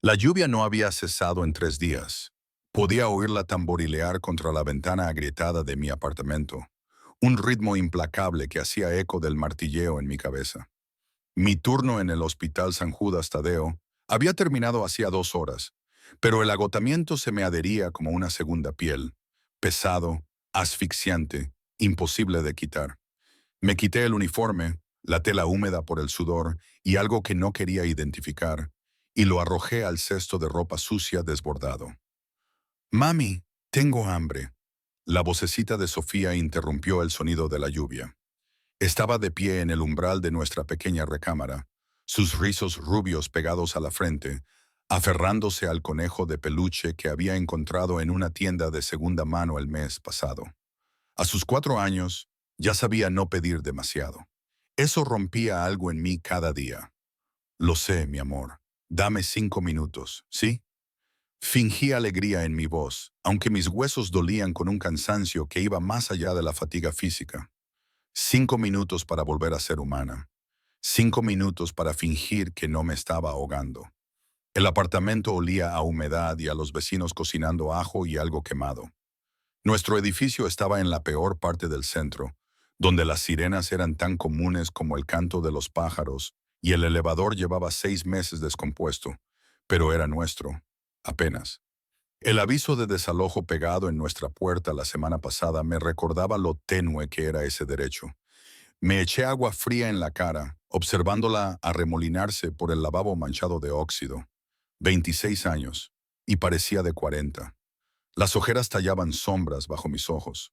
La lluvia no había cesado en 3 días. Podía oírla tamborilear contra la ventana agrietada de mi apartamento, un ritmo implacable que hacía eco del martilleo en mi cabeza. Mi turno en el Hospital San Judas Tadeo había terminado hacía 2 horas, pero el agotamiento se me adhería como una segunda piel, pesado, asfixiante, imposible de quitar. Me quité el uniforme, la tela húmeda por el sudor y algo que no quería identificar, y lo arrojé al cesto de ropa sucia desbordado. Mami, tengo hambre. La vocecita de Sofía interrumpió el sonido de la lluvia. Estaba de pie en el umbral de nuestra pequeña recámara, sus rizos rubios pegados a la frente, aferrándose al conejo de peluche que había encontrado en una tienda de segunda mano el mes pasado. A sus 4 años, ya sabía no pedir demasiado. Eso rompía algo en mí cada día. Lo sé, mi amor. Dame 5 minutos, ¿sí? Fingí alegría en mi voz, aunque mis huesos dolían con un cansancio que iba más allá de la fatiga física. 5 minutos para volver a ser humana. 5 minutos para fingir que no me estaba ahogando. El apartamento olía a humedad y a los vecinos cocinando ajo y algo quemado. Nuestro edificio estaba en la peor parte del centro, donde las sirenas eran tan comunes como el canto de los pájaros y el elevador llevaba 6 meses descompuesto, pero era nuestro, apenas. El aviso de desalojo pegado en nuestra puerta la semana pasada me recordaba lo tenue que era ese derecho. Me eché agua fría en la cara, observándola arremolinarse por el lavabo manchado de óxido. 26 años, y parecía de 40. Las ojeras tallaban sombras bajo mis ojos.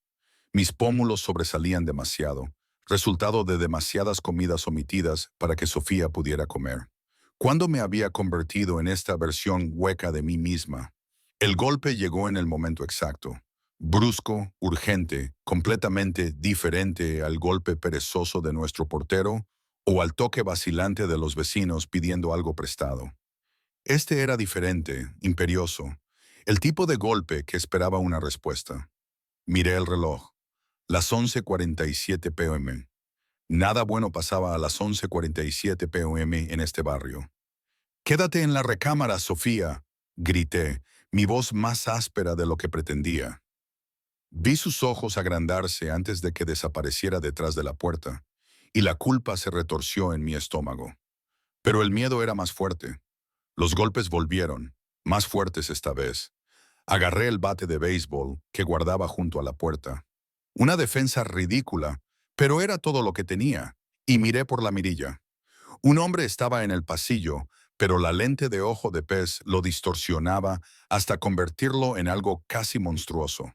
Mis pómulos sobresalían demasiado, resultado de demasiadas comidas omitidas para que Sofía pudiera comer. ¿Cuándo me había convertido en esta versión hueca de mí misma? El golpe llegó en el momento exacto. Brusco, urgente, completamente diferente al golpe perezoso de nuestro portero o al toque vacilante de los vecinos pidiendo algo prestado. Este era diferente, imperioso, el tipo de golpe que esperaba una respuesta. Miré el reloj. Las 11:47 p.m. Nada bueno pasaba a las 11:47 p.m. en este barrio. «Quédate en la recámara, Sofía», grité, mi voz más áspera de lo que pretendía. Vi sus ojos agrandarse antes de que desapareciera detrás de la puerta, y la culpa se retorció en mi estómago. Pero el miedo era más fuerte. Los golpes volvieron, más fuertes esta vez. Agarré el bate de béisbol que guardaba junto a la puerta. Una defensa ridícula, pero era todo lo que tenía, y miré por la mirilla. Un hombre estaba en el pasillo, pero la lente de ojo de pez lo distorsionaba hasta convertirlo en algo casi monstruoso.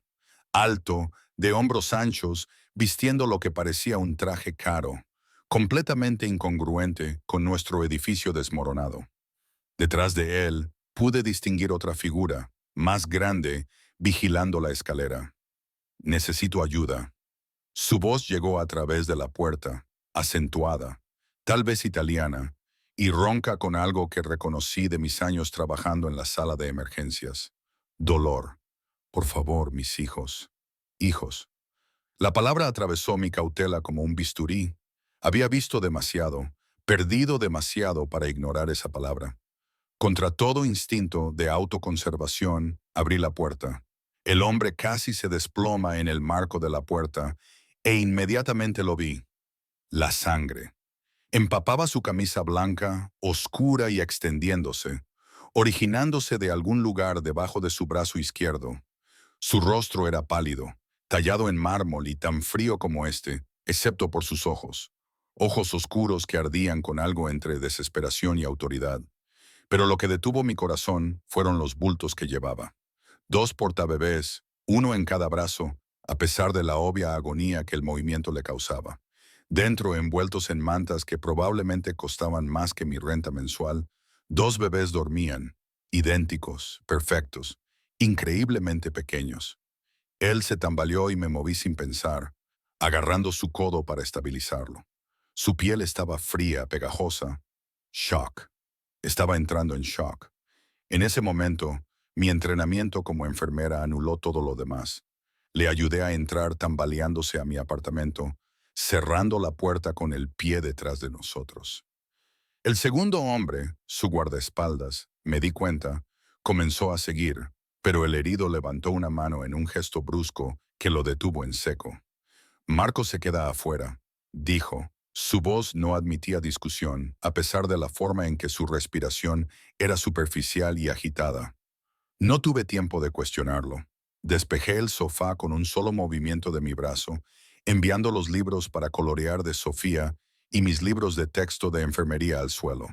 Alto, de hombros anchos, vistiendo lo que parecía un traje caro, completamente incongruente con nuestro edificio desmoronado. Detrás de él, pude distinguir otra figura, más grande, vigilando la escalera. «Necesito ayuda». Su voz llegó a través de la puerta, acentuada, tal vez italiana, y ronca con algo que reconocí de mis años trabajando en la sala de emergencias. Dolor. Por favor, mis hijos. Hijos. La palabra atravesó mi cautela como un bisturí. Había visto demasiado, perdido demasiado para ignorar esa palabra. Contra todo instinto de autoconservación, abrí la puerta. El hombre casi se desploma en el marco de la puerta e inmediatamente lo vi. La sangre. Empapaba su camisa blanca, oscura y extendiéndose, originándose de algún lugar debajo de su brazo izquierdo. Su rostro era pálido, tallado en mármol y tan frío como este, excepto por sus ojos. Ojos oscuros que ardían con algo entre desesperación y autoridad. Pero lo que detuvo mi corazón fueron los bultos que llevaba. 2 portabebés, uno en cada brazo, a pesar de la obvia agonía que el movimiento le causaba. Dentro, envueltos en mantas que probablemente costaban más que mi renta mensual, 2 bebés dormían, idénticos, perfectos, increíblemente pequeños. Él se tambaleó y me moví sin pensar, agarrando su codo para estabilizarlo. Su piel estaba fría, pegajosa. Shock. Estaba entrando en shock. En ese momento, mi entrenamiento como enfermera anuló todo lo demás. Le ayudé a entrar tambaleándose a mi apartamento, cerrando la puerta con el pie detrás de nosotros. El segundo hombre, su guardaespaldas, Me di cuenta. Comenzó a seguir, pero el herido levantó una mano en un gesto brusco que lo detuvo en seco. Marco se queda afuera, dijo. Su voz no admitía discusión, a pesar de la forma en que su respiración era superficial y agitada. No tuve tiempo de cuestionarlo. Despejé el sofá con un solo movimiento de mi brazo, enviando los libros para colorear de Sofía y mis libros de texto de enfermería al suelo.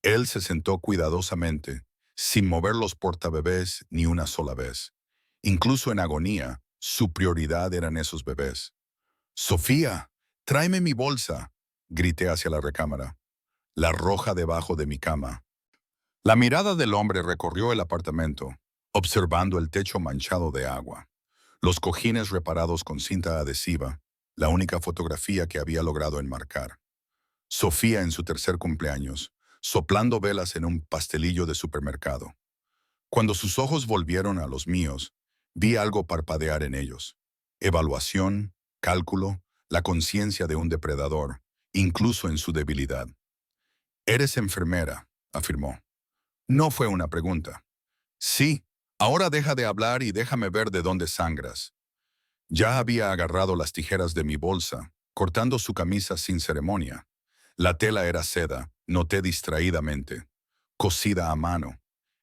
Él se sentó cuidadosamente, sin mover los portabebés ni una sola vez. Incluso en agonía, su prioridad eran esos bebés. «Sofía, tráeme mi bolsa», grité hacia la recámara. La arroja debajo de mi cama. La mirada del hombre recorrió el apartamento, observando el techo manchado de agua, los cojines reparados con cinta adhesiva, la única fotografía que había logrado enmarcar. Sofía en su tercer cumpleaños, soplando velas en un pastelillo de supermercado. Cuando sus ojos volvieron a los míos, vi algo parpadear en ellos. Evaluación, cálculo, la conciencia de un depredador, incluso en su debilidad. «Eres enfermera», afirmó. No fue una pregunta. «Sí, ahora deja de hablar y déjame ver de dónde sangras». Ya había agarrado las tijeras de mi bolsa, cortando su camisa sin ceremonia. La tela era seda, noté distraídamente. Cosida a mano.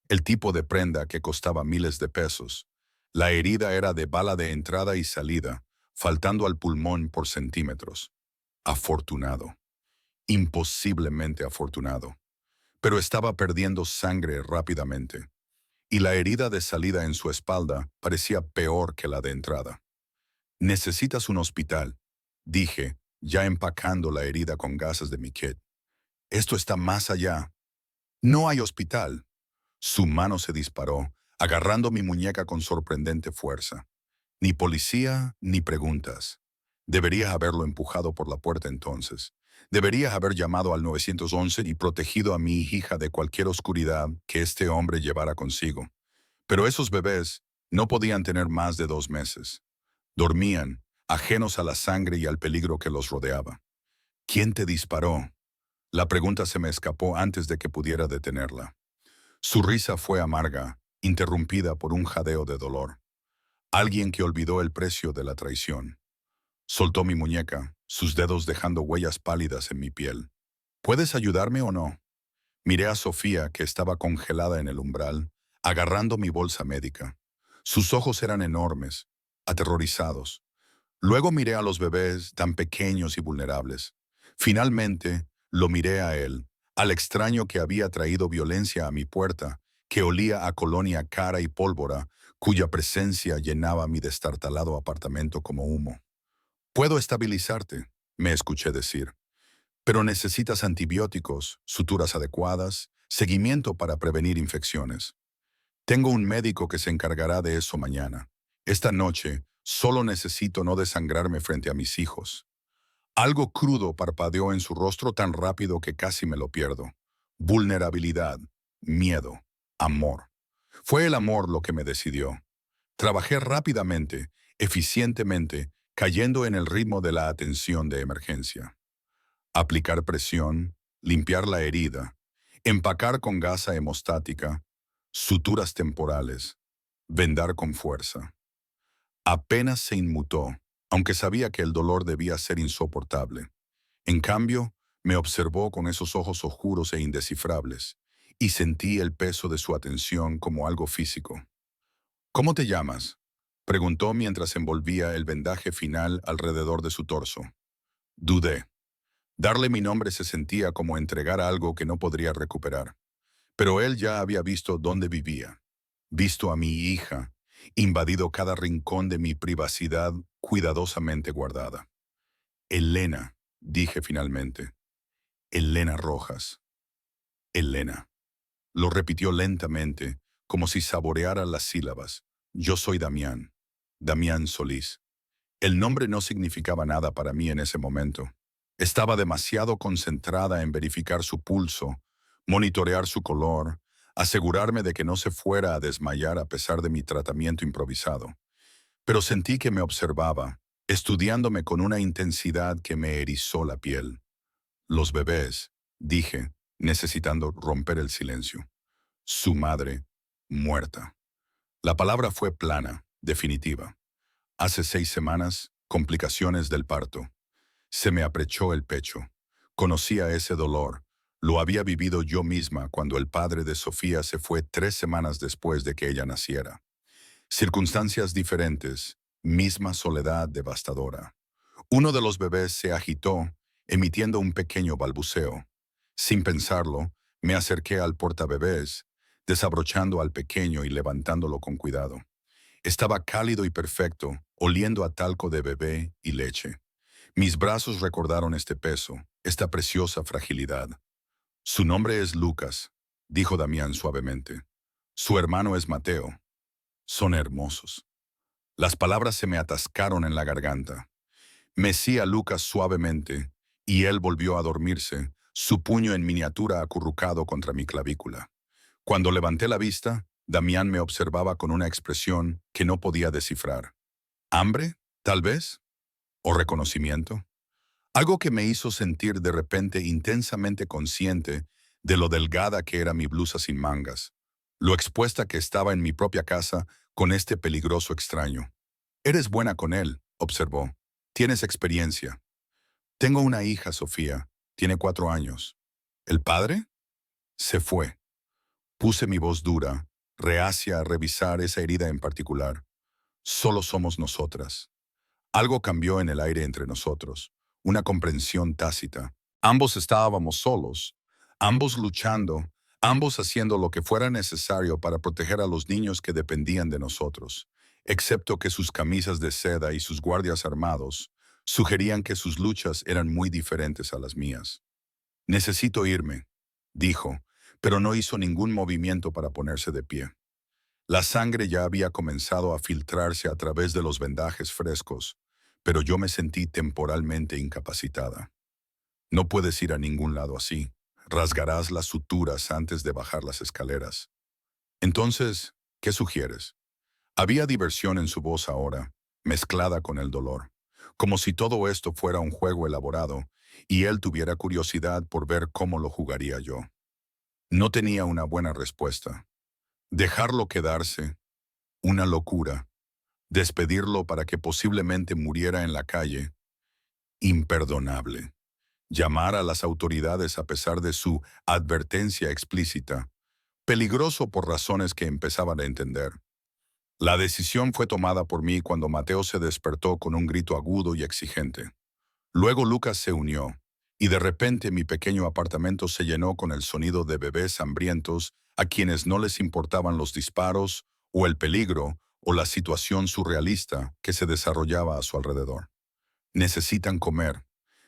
El tipo de prenda que costaba miles de pesos. La herida era de bala de entrada y salida, faltando al pulmón por centímetros. Afortunado. Imposiblemente afortunado. Pero estaba perdiendo sangre rápidamente. Y la herida de salida en su espalda parecía peor que la de entrada. «Necesitas un hospital», dije, ya empacando la herida con gasas de mi kit. «Esto está más allá». «No hay hospital». Su mano se disparó, agarrando mi muñeca con sorprendente fuerza. Ni policía, ni preguntas. Debería haberlo empujado por la puerta entonces. Debería haber llamado al 911 y protegido a mi hija de cualquier oscuridad que este hombre llevara consigo. Pero esos bebés no podían tener más de 2 meses. Dormían, ajenos a la sangre y al peligro que los rodeaba. «¿Quién te disparó?». La pregunta se me escapó antes de que pudiera detenerla. Su risa fue amarga, interrumpida por un jadeo de dolor. Alguien que olvidó el precio de la traición. Soltó mi muñeca, sus dedos dejando huellas pálidas en mi piel. «¿Puedes ayudarme o no?». Miré a Sofía, que estaba congelada en el umbral, agarrando mi bolsa médica. Sus ojos eran enormes, aterrorizados. Luego miré a los bebés, tan pequeños y vulnerables. Finalmente, lo miré a él, al extraño que había traído violencia a mi puerta, que olía a colonia cara y pólvora, cuya presencia llenaba mi destartalado apartamento como humo. «Puedo estabilizarte», me escuché decir. «Pero necesitas antibióticos, suturas adecuadas, seguimiento para prevenir infecciones. Tengo un médico que se encargará de eso mañana. Esta noche, solo necesito no desangrarme frente a mis hijos». Algo crudo parpadeó en su rostro tan rápido que casi me lo pierdo. Vulnerabilidad, miedo, amor. Fue el amor lo que me decidió. Trabajé rápidamente, eficientemente, cayendo en el ritmo de la atención de emergencia. Aplicar presión, limpiar la herida, empacar con gasa hemostática, suturas temporales, vendar con fuerza. Apenas se inmutó, aunque sabía que el dolor debía ser insoportable. En cambio, me observó con esos ojos oscuros e indescifrables, y sentí el peso de su atención como algo físico. «¿Cómo te llamas?», preguntó mientras envolvía el vendaje final alrededor de su torso. Dudé. Darle mi nombre se sentía como entregar algo que no podría recuperar. Pero él ya había visto dónde vivía, visto a mi hija, invadido cada rincón de mi privacidad cuidadosamente guardada. «Elena», dije finalmente. «Elena Rojas». «Elena». Lo repitió lentamente, como si saboreara las sílabas. «Yo soy Damián. Damián Solís». El nombre no significaba nada para mí en ese momento. Estaba demasiado concentrada en verificar su pulso, monitorear su color, asegurarme de que no se fuera a desmayar a pesar de mi tratamiento improvisado. Pero sentí que me observaba, estudiándome con una intensidad que me erizó la piel. «Los bebés», dije, necesitando romper el silencio. Su madre, muerta. La palabra fue plana, definitiva. Hace 6 semanas, complicaciones del parto. Se me aprechó el pecho. Conocía ese dolor. Lo había vivido yo misma cuando el padre de Sofía se fue 3 semanas después de que ella naciera. Circunstancias diferentes, misma soledad devastadora. Uno de los bebés se agitó, emitiendo un pequeño balbuceo. Sin pensarlo, me acerqué al portabebés, desabrochando al pequeño y levantándolo con cuidado. Estaba cálido y perfecto, oliendo a talco de bebé y leche. Mis brazos recordaron este peso, esta preciosa fragilidad. Su nombre es Lucas, dijo Damián suavemente. Su hermano es Mateo. Son hermosos. Las palabras se me atascaron en la garganta. Mecí a Lucas suavemente, y él volvió a dormirse, su puño en miniatura acurrucado contra mi clavícula. Cuando levanté la vista, Damián me observaba con una expresión que no podía descifrar. ¿Hambre, tal vez? ¿O reconocimiento? Algo que me hizo sentir de repente intensamente consciente de lo delgada que era mi blusa sin mangas, lo expuesta que estaba en mi propia casa con este peligroso extraño. «Eres buena con él», observó. «Tienes experiencia». «Tengo una hija, Sofía. Tiene 4 años». «¿El padre?» «Se fue». Puse mi voz dura, reacia a revisar esa herida en particular. «Solo somos nosotras». Algo cambió en el aire entre nosotros, una comprensión tácita. Ambos estábamos solos, ambos luchando, ambos haciendo lo que fuera necesario para proteger a los niños que dependían de nosotros, excepto que sus camisas de seda y sus guardias armados sugerían que sus luchas eran muy diferentes a las mías. «Necesito irme», dijo, pero no hizo ningún movimiento para ponerse de pie. La sangre ya había comenzado a filtrarse a través de los vendajes frescos, pero yo me sentí temporalmente incapacitada. «No puedes ir a ningún lado así. Rasgarás las suturas antes de bajar las escaleras». «Entonces, ¿qué sugieres?» Había diversión en su voz ahora, mezclada con el dolor, como si todo esto fuera un juego elaborado y él tuviera curiosidad por ver cómo lo jugaría yo. No tenía una buena respuesta. Dejarlo quedarse, una locura. Despedirlo para que posiblemente muriera en la calle, imperdonable. Llamar a las autoridades a pesar de su advertencia explícita, peligroso por razones que empezaban a entender. La decisión fue tomada por mí cuando Mateo se despertó con un grito agudo y exigente. Luego Lucas se unió, y de repente mi pequeño apartamento se llenó con el sonido de bebés hambrientos a quienes no les importaban los disparos o el peligro o la situación surrealista que se desarrollaba a su alrededor. «Necesitan comer»,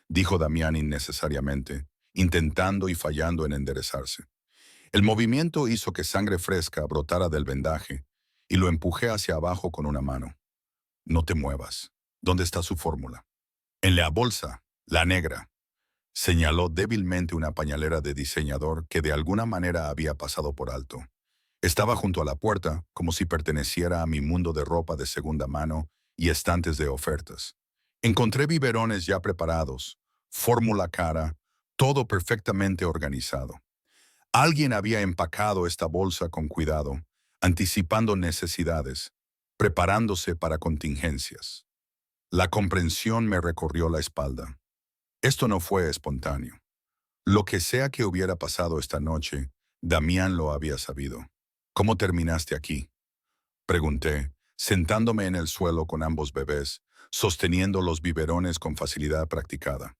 dijo Damián innecesariamente, intentando y fallando en enderezarse. El movimiento hizo que sangre fresca brotara del vendaje, y lo empujé hacia abajo con una mano. «No te muevas. ¿Dónde está su fórmula?» «En la bolsa, la negra», señaló débilmente una pañalera de diseñador que de alguna manera había pasado por alto. Estaba junto a la puerta, como si perteneciera a mi mundo de ropa de segunda mano y estantes de ofertas. Encontré biberones ya preparados, fórmula cara, todo perfectamente organizado. Alguien había empacado esta bolsa con cuidado, anticipando necesidades, preparándose para contingencias. La comprensión me recorrió la espalda. Esto no fue espontáneo. Lo que sea que hubiera pasado esta noche, Damián lo había sabido. «¿Cómo terminaste aquí?», pregunté, sentándome en el suelo con ambos bebés, sosteniendo los biberones con facilidad practicada.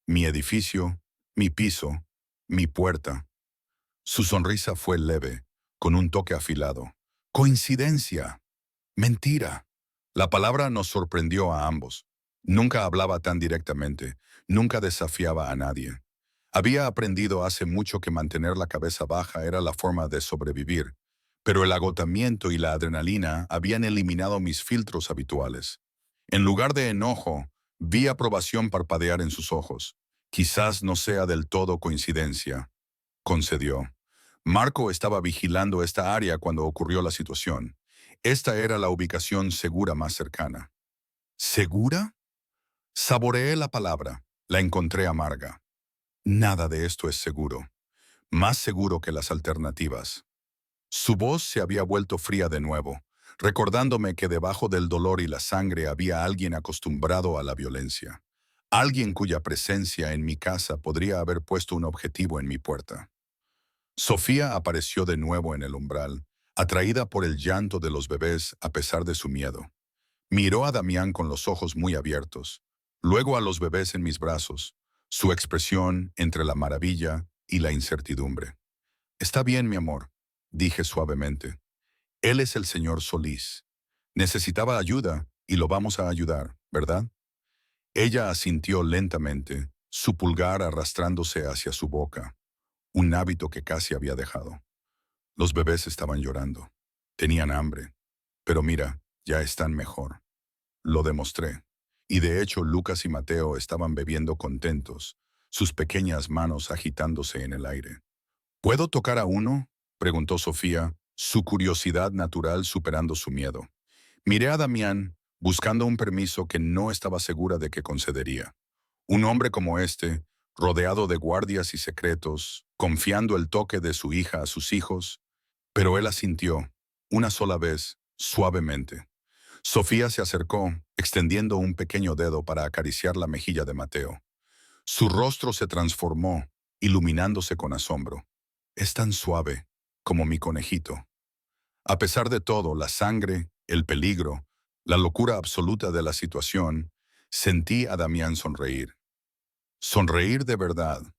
«Mi edificio, mi piso, mi puerta». Su sonrisa fue leve, con un toque afilado. «Coincidencia. Mentira». La palabra nos sorprendió a ambos. Nunca hablaba tan directamente, nunca desafiaba a nadie. Había aprendido hace mucho que mantener la cabeza baja era la forma de sobrevivir, pero el agotamiento y la adrenalina habían eliminado mis filtros habituales. En lugar de enojo, vi aprobación parpadear en sus ojos. «Quizás no sea del todo coincidencia», concedió. «Marco estaba vigilando esta área cuando ocurrió la situación. Esta era la ubicación segura más cercana». «¿Segura?». Saboreé la palabra, la encontré amarga. Nada de esto es seguro. Más seguro que las alternativas. Su voz se había vuelto fría de nuevo, recordándome que debajo del dolor y la sangre había alguien acostumbrado a la violencia. Alguien cuya presencia en mi casa podría haber puesto un objetivo en mi puerta. Sofía apareció de nuevo en el umbral, atraída por el llanto de los bebés a pesar de su miedo. Miró a Damián con los ojos muy abiertos, luego a los bebés en mis brazos, su expresión entre la maravilla y la incertidumbre. Está bien, mi amor, dije suavemente. Él es el señor Solís. Necesitaba ayuda y lo vamos a ayudar, ¿verdad? Ella asintió lentamente, su pulgar arrastrándose hacia su boca, un hábito que casi había dejado. Los bebés estaban llorando. Tenían hambre. Pero mira, ya están mejor. Lo demostré. Y de hecho Lucas y Mateo estaban bebiendo contentos, sus pequeñas manos agitándose en el aire. ¿Puedo tocar a uno?, preguntó Sofía, su curiosidad natural superando su miedo. Miré a Damián, buscando un permiso que no estaba segura de que concedería. Un hombre como este, rodeado de guardias y secretos, confiando el toque de su hija a sus hijos, pero él asintió, una sola vez, suavemente. Sofía se acercó, extendiendo un pequeño dedo para acariciar la mejilla de Mateo. Su rostro se transformó, iluminándose con asombro. Es tan suave, como mi conejito. A pesar de todo, la sangre, el peligro, la locura absoluta de la situación, sentí a Damián sonreír. Sonreír de verdad.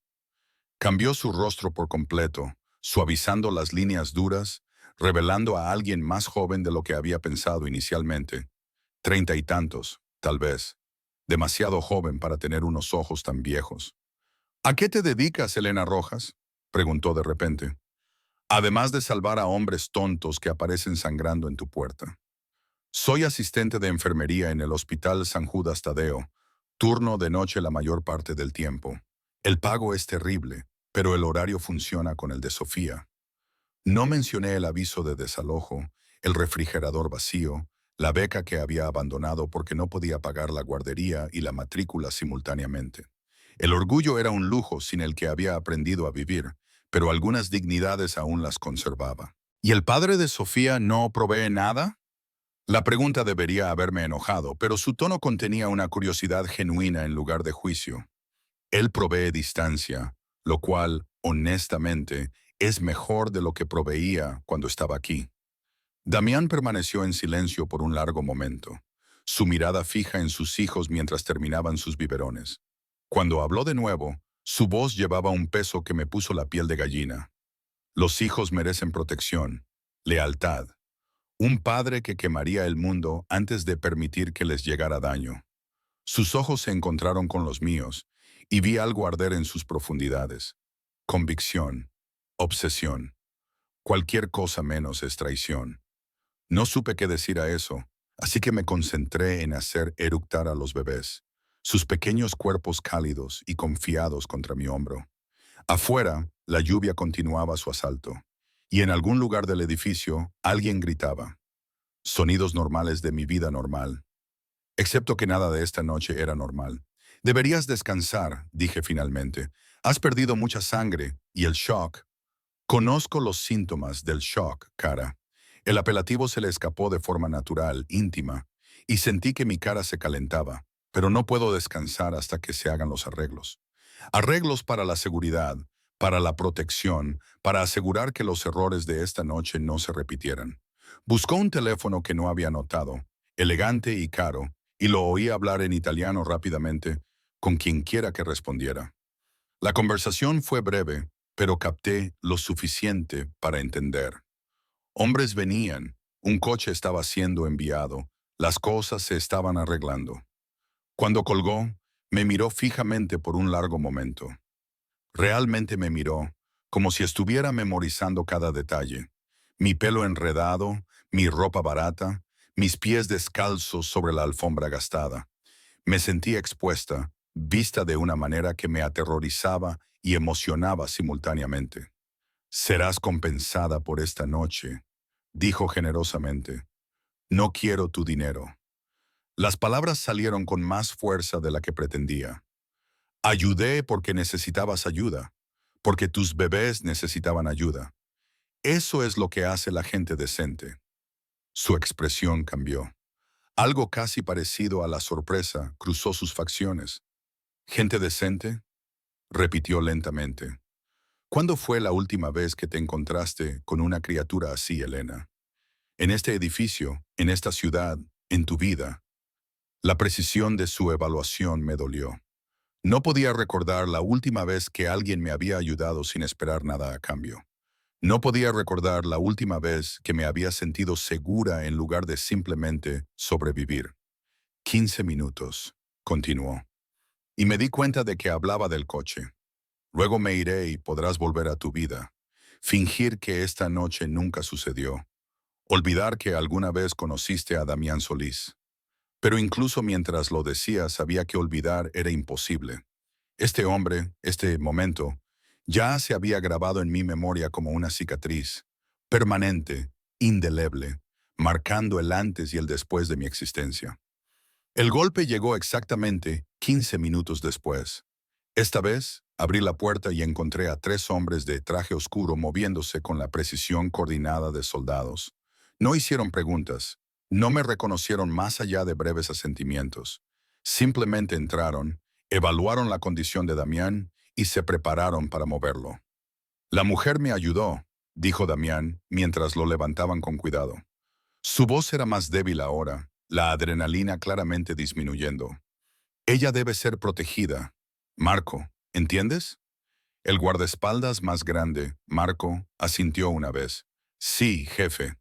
Cambió su rostro por completo, suavizando las líneas duras, revelando a alguien más joven de lo que había pensado inicialmente. 30 y tantos, tal vez. Demasiado joven para tener unos ojos tan viejos. ¿A qué te dedicas, Elena Rojas?, preguntó de repente. Además de salvar a hombres tontos que aparecen sangrando en tu puerta. Soy asistente de enfermería en el Hospital San Judas Tadeo, turno de noche la mayor parte del tiempo. El pago es terrible, pero el horario funciona con el de Sofía. No mencioné el aviso de desalojo, el refrigerador vacío, la beca que había abandonado porque no podía pagar la guardería y la matrícula simultáneamente. El orgullo era un lujo sin el que había aprendido a vivir, pero algunas dignidades aún las conservaba. ¿Y el padre de Sofía no provee nada? La pregunta debería haberme enojado, pero su tono contenía una curiosidad genuina en lugar de juicio. Él provee distancia, lo cual, honestamente, es mejor de lo que proveía cuando estaba aquí. Damián permaneció en silencio por un largo momento, su mirada fija en sus hijos mientras terminaban sus biberones. Cuando habló de nuevo, su voz llevaba un peso que me puso la piel de gallina. Los hijos merecen protección, lealtad. Un padre que quemaría el mundo antes de permitir que les llegara daño. Sus ojos se encontraron con los míos, y vi algo arder en sus profundidades. Convicción, obsesión. Cualquier cosa menos es traición. No supe qué decir a eso, así que me concentré en hacer eructar a los bebés, sus pequeños cuerpos cálidos y confiados contra mi hombro. Afuera, la lluvia continuaba su asalto, y en algún lugar del edificio alguien gritaba. Sonidos normales de mi vida normal. Excepto que nada de esta noche era normal. Deberías descansar, dije finalmente. Has perdido mucha sangre, y el shock. Conozco los síntomas del shock, cara. El apelativo se le escapó de forma natural, íntima, y sentí que mi cara se calentaba, pero no puedo descansar hasta que se hagan los arreglos. Arreglos para la seguridad, para la protección, para asegurar que los errores de esta noche no se repitieran. Buscó un teléfono que no había notado, elegante y caro, y lo oí hablar en italiano rápidamente, con quien quiera que respondiera. La conversación fue breve, pero capté lo suficiente para entender. Hombres venían, un coche estaba siendo enviado, las cosas se estaban arreglando. Cuando colgó, me miró fijamente por un largo momento. Realmente me miró, como si estuviera memorizando cada detalle. Mi pelo enredado, mi ropa barata, mis pies descalzos sobre la alfombra gastada. Me sentí expuesta, vista de una manera que me aterrorizaba y emocionaba simultáneamente. Serás compensada por esta noche, dijo generosamente. No quiero tu dinero. Las palabras salieron con más fuerza de la que pretendía. Ayudé porque necesitabas ayuda, porque tus bebés necesitaban ayuda. Eso es lo que hace la gente decente. Su expresión cambió. Algo casi parecido a la sorpresa cruzó sus facciones. ¿Gente decente? Repitió lentamente. ¿Cuándo fue la última vez que te encontraste con una criatura así, Elena? En este edificio, en esta ciudad, en tu vida. La precisión de su evaluación me dolió. No podía recordar la última vez que alguien me había ayudado sin esperar nada a cambio. No podía recordar la última vez que me había sentido segura en lugar de simplemente sobrevivir. 15 minutos, continuó. Y me di cuenta de que hablaba del coche. Luego me iré y podrás volver a tu vida. Fingir que esta noche nunca sucedió. Olvidar que alguna vez conociste a Damián Solís. Pero incluso mientras lo decía, sabía que olvidar era imposible. Este hombre, este momento, ya se había grabado en mi memoria como una cicatriz, permanente, indeleble, marcando el antes y el después de mi existencia. El golpe llegó exactamente 15 minutos después. Esta vez, abrí la puerta y encontré a 3 hombres de traje oscuro moviéndose con la precisión coordinada de soldados. No hicieron preguntas, no me reconocieron más allá de breves asentimientos. Simplemente entraron, evaluaron la condición de Damián y se prepararon para moverlo. La mujer me ayudó, dijo Damián, mientras lo levantaban con cuidado. Su voz era más débil ahora, la adrenalina claramente disminuyendo. Ella debe ser protegida. Marco, ¿entiendes? El guardaespaldas más grande, Marco, asintió una vez. Sí, jefe.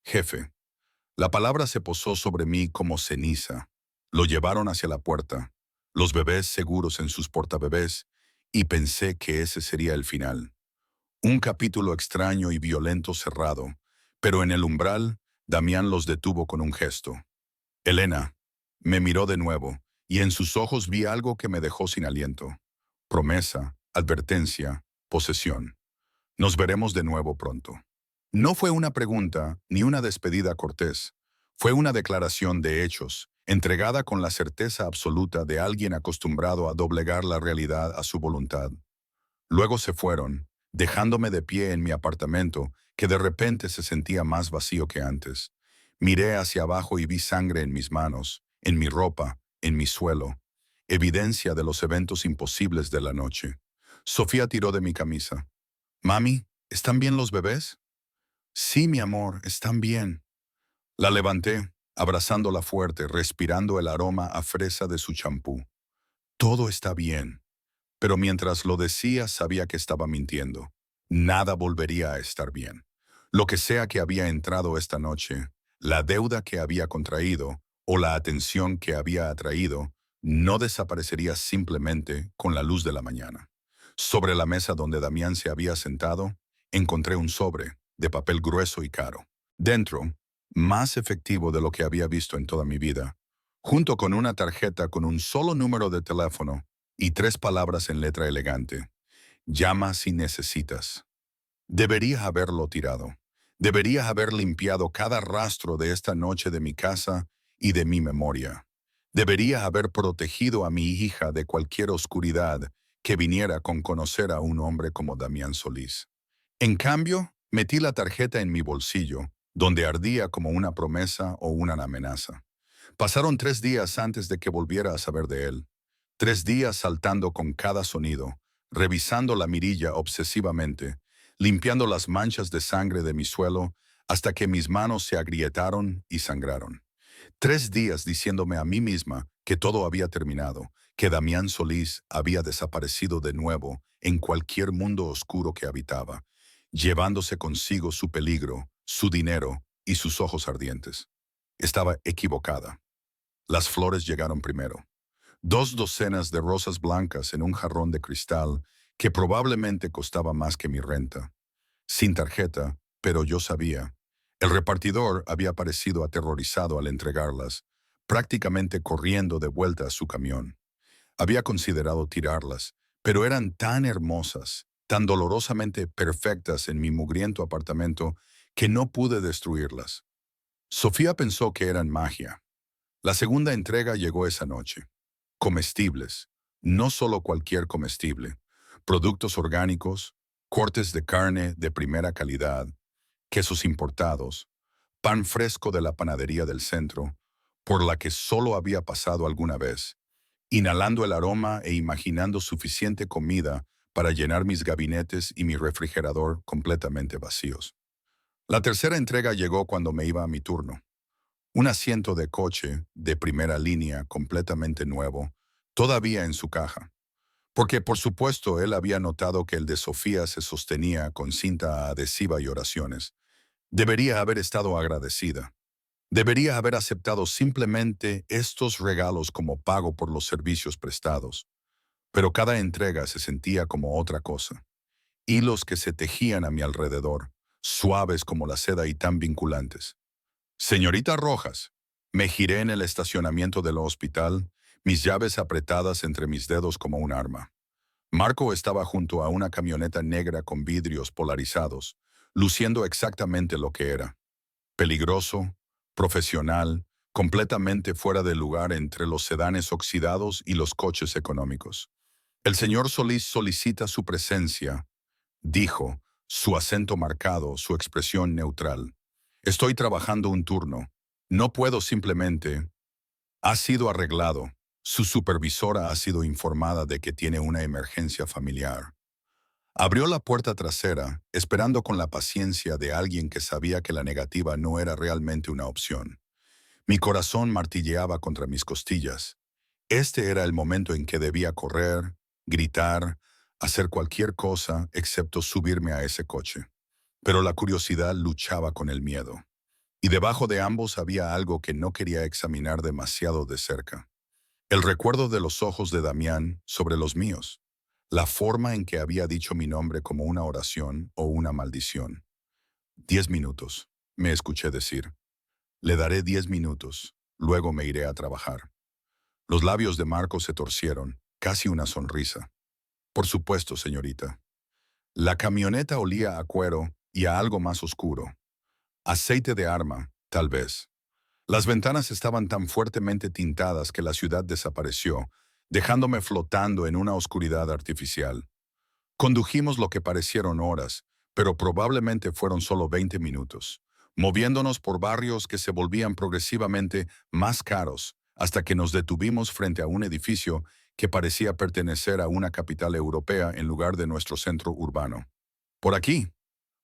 Jefe. La palabra se posó sobre mí como ceniza. Lo llevaron hacia la puerta, los bebés seguros en sus portabebés, y pensé que ese sería el final. Un capítulo extraño y violento cerrado, pero en el umbral, Damián los detuvo con un gesto. Elena, me miró de nuevo, y en sus ojos vi algo que me dejó sin aliento. Promesa, advertencia, posesión. Nos veremos de nuevo pronto. No fue una pregunta ni una despedida cortés. Fue una declaración de hechos, entregada con la certeza absoluta de alguien acostumbrado a doblegar la realidad a su voluntad. Luego se fueron, dejándome de pie en mi apartamento, que de repente se sentía más vacío que antes. Miré hacia abajo y vi sangre en mis manos, en mi ropa, en mi suelo, evidencia de los eventos imposibles de la noche. Sofía tiró de mi camisa. «Mami, ¿están bien los bebés?» «Sí, mi amor, están bien». La levanté, abrazándola fuerte, respirando el aroma a fresa de su champú. «Todo está bien». Pero mientras lo decía, sabía que estaba mintiendo. Nada volvería a estar bien. Lo que sea que había entrado esta noche, la deuda que había contraído o la atención que había atraído, no desaparecería simplemente con la luz de la mañana. Sobre la mesa donde Damián se había sentado, encontré un sobre, de papel grueso y caro. Dentro, más efectivo de lo que había visto en toda mi vida, junto con una tarjeta con un solo número de teléfono, y 3 palabras en letra elegante. Llama si necesitas. Deberías haberlo tirado. Deberías haber limpiado cada rastro de esta noche de mi casa y de mi memoria. Deberías haber protegido a mi hija de cualquier oscuridad que viniera con conocer a un hombre como Damián Solís. En cambio, metí la tarjeta en mi bolsillo, donde ardía como una promesa o una amenaza. Pasaron 3 días antes de que volviera a saber de él. 3 días saltando con cada sonido, revisando la mirilla obsesivamente, limpiando las manchas de sangre de mi suelo hasta que mis manos se agrietaron y sangraron. 3 días diciéndome a mí misma que todo había terminado, que Damián Solís había desaparecido de nuevo en cualquier mundo oscuro que habitaba, llevándose consigo su peligro, su dinero y sus ojos ardientes. Estaba equivocada. Las flores llegaron primero. 2 docenas de rosas blancas en un jarrón de cristal que probablemente costaba más que mi renta. Sin tarjeta, pero yo sabía. El repartidor había parecido aterrorizado al entregarlas, prácticamente corriendo de vuelta a su camión. Había considerado tirarlas, pero eran tan hermosas, tan dolorosamente perfectas en mi mugriento apartamento, que no pude destruirlas. Sofía pensó que eran magia. La segunda entrega llegó esa noche. Comestibles, no solo cualquier comestible, productos orgánicos, cortes de carne de primera calidad, quesos importados, pan fresco de la panadería del centro, por la que solo había pasado alguna vez, inhalando el aroma e imaginando suficiente comida para llenar mis gabinetes y mi refrigerador completamente vacíos. La tercera entrega llegó cuando me iba a mi turno. Un asiento de coche de primera línea completamente nuevo, todavía en su caja. Porque por supuesto él había notado que el de Sofía se sostenía con cinta adhesiva y oraciones. Debería haber estado agradecida. Debería haber aceptado simplemente estos regalos como pago por los servicios prestados. Pero cada entrega se sentía como otra cosa. Hilos que se tejían a mi alrededor, suaves como la seda y tan vinculantes. Señorita Rojas, me giré en el estacionamiento del hospital, mis llaves apretadas entre mis dedos como un arma. Marco estaba junto a una camioneta negra con vidrios polarizados, luciendo exactamente lo que era. Peligroso, profesional, completamente fuera de lugar entre los sedanes oxidados y los coches económicos. El señor Solís solicita su presencia, dijo, su acento marcado, su expresión neutral. Estoy trabajando un turno. No puedo simplemente. Ha sido arreglado. Su supervisora ha sido informada de que tiene una emergencia familiar. Abrió la puerta trasera, esperando con la paciencia de alguien que sabía que la negativa no era realmente una opción. Mi corazón martilleaba contra mis costillas. Este era el momento en que debía correr, gritar, hacer cualquier cosa excepto subirme a ese coche. Pero la curiosidad luchaba con el miedo. Y debajo de ambos había algo que no quería examinar demasiado de cerca. El recuerdo de los ojos de Damián sobre los míos. La forma en que había dicho mi nombre como una oración o una maldición. 10 minutos, me escuché decir. Le daré 10 minutos, luego me iré a trabajar. Los labios de Marco se torcieron, casi una sonrisa. Por supuesto, señorita. La camioneta olía a cuero y a algo más oscuro. Aceite de arma, tal vez. Las ventanas estaban tan fuertemente tintadas que la ciudad desapareció, dejándome flotando en una oscuridad artificial. Condujimos lo que parecieron horas, pero probablemente fueron solo 20 minutos, moviéndonos por barrios que se volvían progresivamente más caros, hasta que nos detuvimos frente a un edificio que parecía pertenecer a una capital europea en lugar de nuestro centro urbano. Por aquí.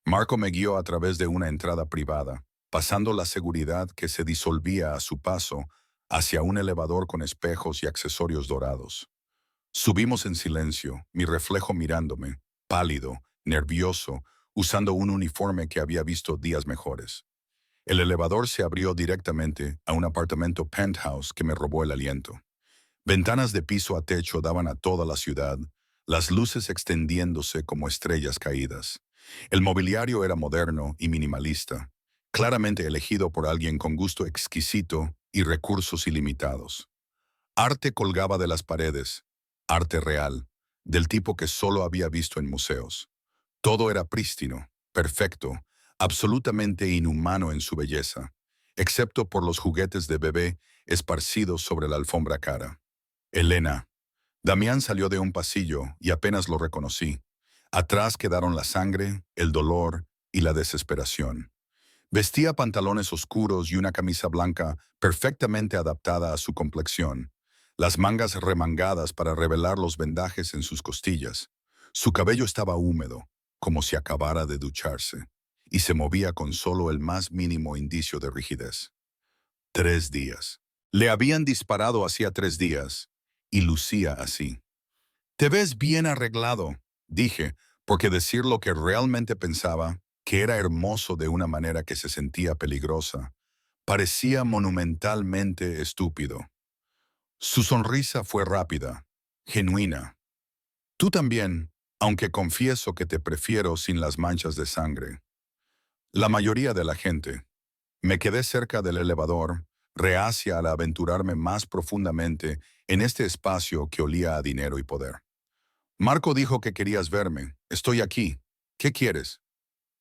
Marco me guió a través de una entrada privada, pasando la seguridad que se disolvía a su paso hacia un elevador con espejos y accesorios dorados. Subimos en silencio, mi reflejo mirándome, pálido, nervioso, usando un uniforme que había visto días mejores. El elevador se abrió directamente a un apartamento penthouse que me robó el aliento. Ventanas de piso a techo daban a toda la ciudad, las luces extendiéndose como estrellas caídas. El mobiliario era moderno y minimalista, claramente elegido por alguien con gusto exquisito y recursos ilimitados. Arte colgaba de las paredes, arte real, del tipo que solo había visto en museos. Todo era prístino, perfecto, absolutamente inhumano en su belleza, excepto por los juguetes de bebé esparcidos sobre la alfombra cara. Elena. Damián salió de un pasillo y apenas lo reconocí. Atrás quedaron la sangre, el dolor y la desesperación. Vestía pantalones oscuros y una camisa blanca perfectamente adaptada a su complexión, las mangas remangadas para revelar los vendajes en sus costillas. Su cabello estaba húmedo, como si acabara de ducharse, y se movía con solo el más mínimo indicio de rigidez. 3 días. Le habían disparado hacía 3 días, y lucía así. «Te ves bien arreglado», dije, porque decir lo que realmente pensaba, que era hermoso de una manera que se sentía peligrosa, parecía monumentalmente estúpido. Su sonrisa fue rápida, genuina. «Tú también, aunque confieso que te prefiero sin las manchas de sangre». La mayoría de la gente. Me quedé cerca del elevador, reacia al aventurarme más profundamente en este espacio que olía a dinero y poder. «Marco dijo que querías verme. Estoy aquí. ¿Qué quieres?»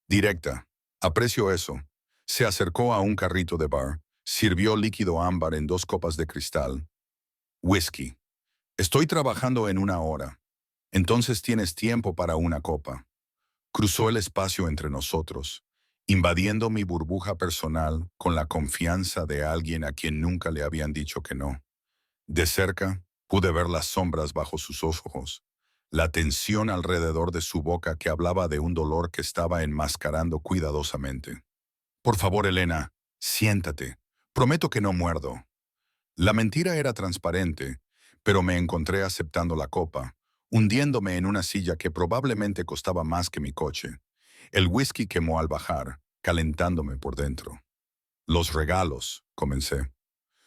Directa. Aprecio eso. Se acercó a un carrito de bar, sirvió líquido ámbar en 2 copas de cristal. Whisky. «Estoy trabajando en 1 hora. Entonces tienes tiempo para una copa». Cruzó el espacio entre nosotros, invadiendo mi burbuja personal con la confianza de alguien a quien nunca le habían dicho que no. De cerca, pude ver las sombras bajo sus ojos, la tensión alrededor de su boca que hablaba de un dolor que estaba enmascarando cuidadosamente. Por favor, Elena, siéntate. Prometo que no muerdo. La mentira era transparente, pero me encontré aceptando la copa, hundiéndome en una silla que probablemente costaba más que mi coche. El whisky quemó al bajar, calentándome por dentro. Los regalos, comencé.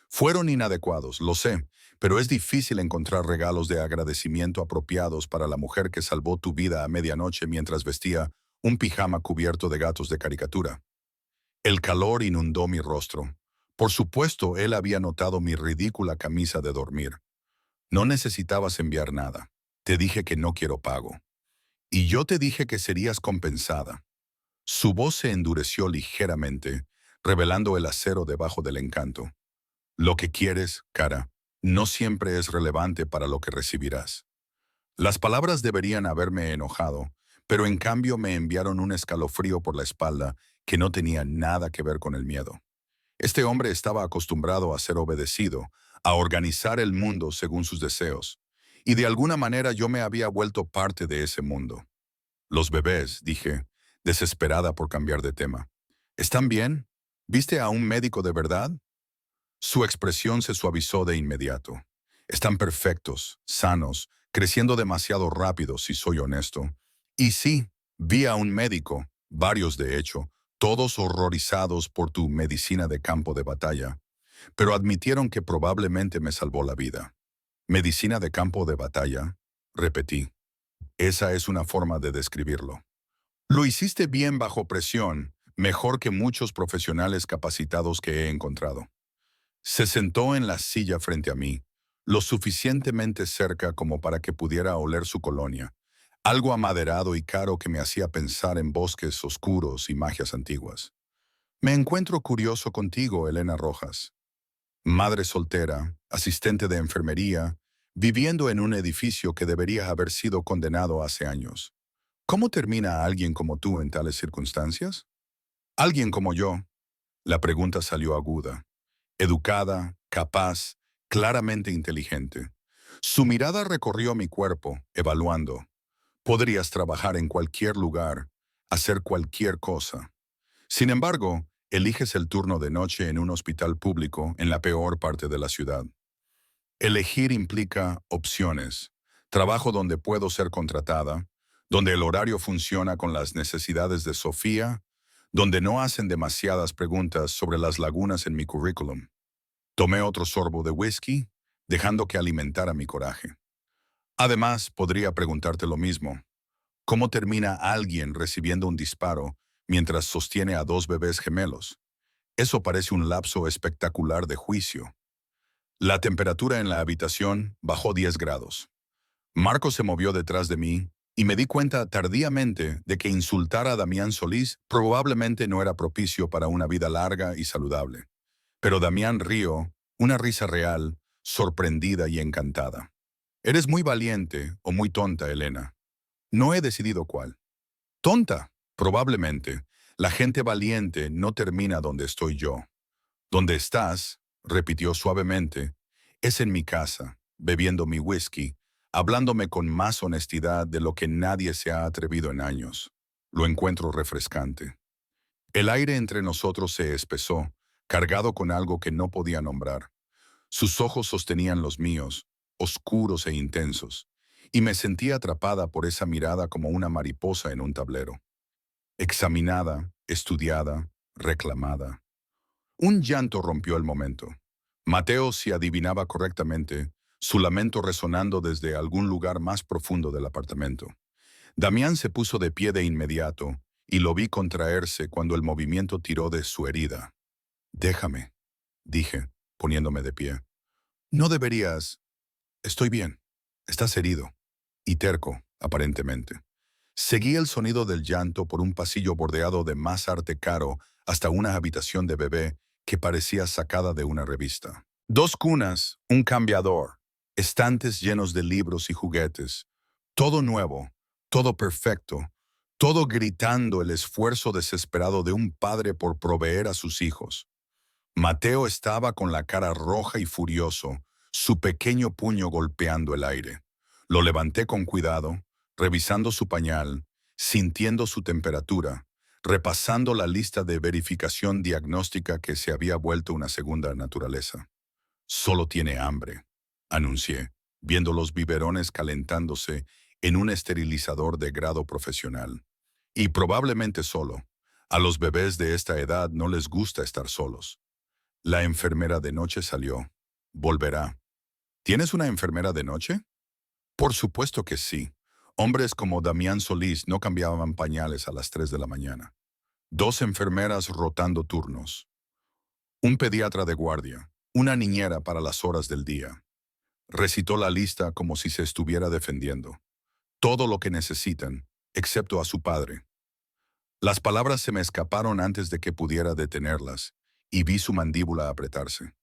Fueron inadecuados, lo sé, pero es difícil encontrar regalos de agradecimiento apropiados para la mujer que salvó tu vida a medianoche mientras vestía un pijama cubierto de gatos de caricatura. El calor inundó mi rostro. Por supuesto, él había notado mi ridícula camisa de dormir. No necesitabas enviar nada. Te dije que no quiero pago. Y yo te dije que serías compensada. Su voz se endureció ligeramente, revelando el acero debajo del encanto. Lo que quieres, cara, no siempre es relevante para lo que recibirás. Las palabras deberían haberme enojado, pero en cambio me enviaron un escalofrío por la espalda que no tenía nada que ver con el miedo. Este hombre estaba acostumbrado a ser obedecido, a organizar el mundo según sus deseos, y de alguna manera yo me había vuelto parte de ese mundo. Los bebés, dije, desesperada por cambiar de tema. ¿Están bien? ¿Viste a un médico de verdad? Su expresión se suavizó de inmediato. Están perfectos, sanos, creciendo demasiado rápido, si soy honesto. Y sí, vi a un médico, varios de hecho, todos horrorizados por tu medicina de campo de batalla, pero admitieron que probablemente me salvó la vida. ¿Medicina de campo de batalla? Repetí. Esa es una forma de describirlo. Lo hiciste bien bajo presión, mejor que muchos profesionales capacitados que he encontrado. Se sentó en la silla frente a mí, lo suficientemente cerca como para que pudiera oler su colonia, algo amaderado y caro que me hacía pensar en bosques oscuros y magias antiguas. Me encuentro curioso contigo, Elena Rojas. Madre soltera, asistente de enfermería, viviendo en un edificio que debería haber sido condenado hace años. ¿Cómo termina alguien como tú en tales circunstancias? Alguien como yo. La pregunta salió aguda. Educada, capaz, claramente inteligente. Su mirada recorrió mi cuerpo, evaluando. Podrías trabajar en cualquier lugar, hacer cualquier cosa. Sin embargo, eliges el turno de noche en un hospital público en la peor parte de la ciudad. Elegir implica opciones. Trabajo donde puedo ser contratada, donde el horario funciona con las necesidades de Sofía, donde no hacen demasiadas preguntas sobre las lagunas en mi currículum. Tomé otro sorbo de whisky, dejando que alimentara mi coraje. Además, podría preguntarte lo mismo. ¿Cómo termina alguien recibiendo un disparo mientras sostiene a dos bebés gemelos? Eso parece un lapso espectacular de juicio. La temperatura en la habitación bajó 10 grados. Marco se movió detrás de mí y me di cuenta tardíamente de que insultar a Damián Solís probablemente no era propicio para una vida larga y saludable. Pero Damián rió, una risa real, sorprendida y encantada. Eres muy valiente o muy tonta, Elena. No he decidido cuál. Tonta, probablemente. La gente valiente no termina donde estoy yo. Donde estás, repitió suavemente, es en mi casa, bebiendo mi whisky, hablándome con más honestidad de lo que nadie se ha atrevido en años. Lo encuentro refrescante. El aire entre nosotros se espesó, cargado con algo que no podía nombrar. Sus ojos sostenían los míos, oscuros e intensos, y me sentía atrapada por esa mirada como una mariposa en un tablero. Examinada, estudiada, reclamada. Un llanto rompió el momento. Mateo, si adivinaba correctamente, su lamento resonando desde algún lugar más profundo del apartamento. Damián se puso de pie de inmediato, y lo vi contraerse cuando el movimiento tiró de su herida. Déjame, dije, poniéndome de pie. No deberías. Estoy bien. Estás herido. Y terco, aparentemente. Seguí el sonido del llanto por un pasillo bordeado de más arte caro hasta una habitación de bebé que parecía sacada de una revista. Dos cunas, un cambiador, estantes llenos de libros y juguetes. Todo nuevo, todo perfecto, todo gritando el esfuerzo desesperado de un padre por proveer a sus hijos. Mateo estaba con la cara roja y furioso, su pequeño puño golpeando el aire. Lo levanté con cuidado, revisando su pañal, sintiendo su temperatura, repasando la lista de verificación diagnóstica que se había vuelto una segunda naturaleza. Solo tiene hambre, anuncié, viendo los biberones calentándose en un esterilizador de grado profesional. Y probablemente solo. A los bebés de esta edad no les gusta estar solos. La enfermera de noche salió. Volverá. ¿Tienes una enfermera de noche? Por supuesto que sí. Hombres como Damián Solís no cambiaban pañales a las 3 de la mañana. 2 enfermeras rotando turnos. Un pediatra de guardia. Una niñera para las horas del día. Recitó la lista como si se estuviera defendiendo. Todo lo que necesitan, excepto a su padre. Las palabras se me escaparon antes de que pudiera detenerlas, y vi su mandíbula apretarse.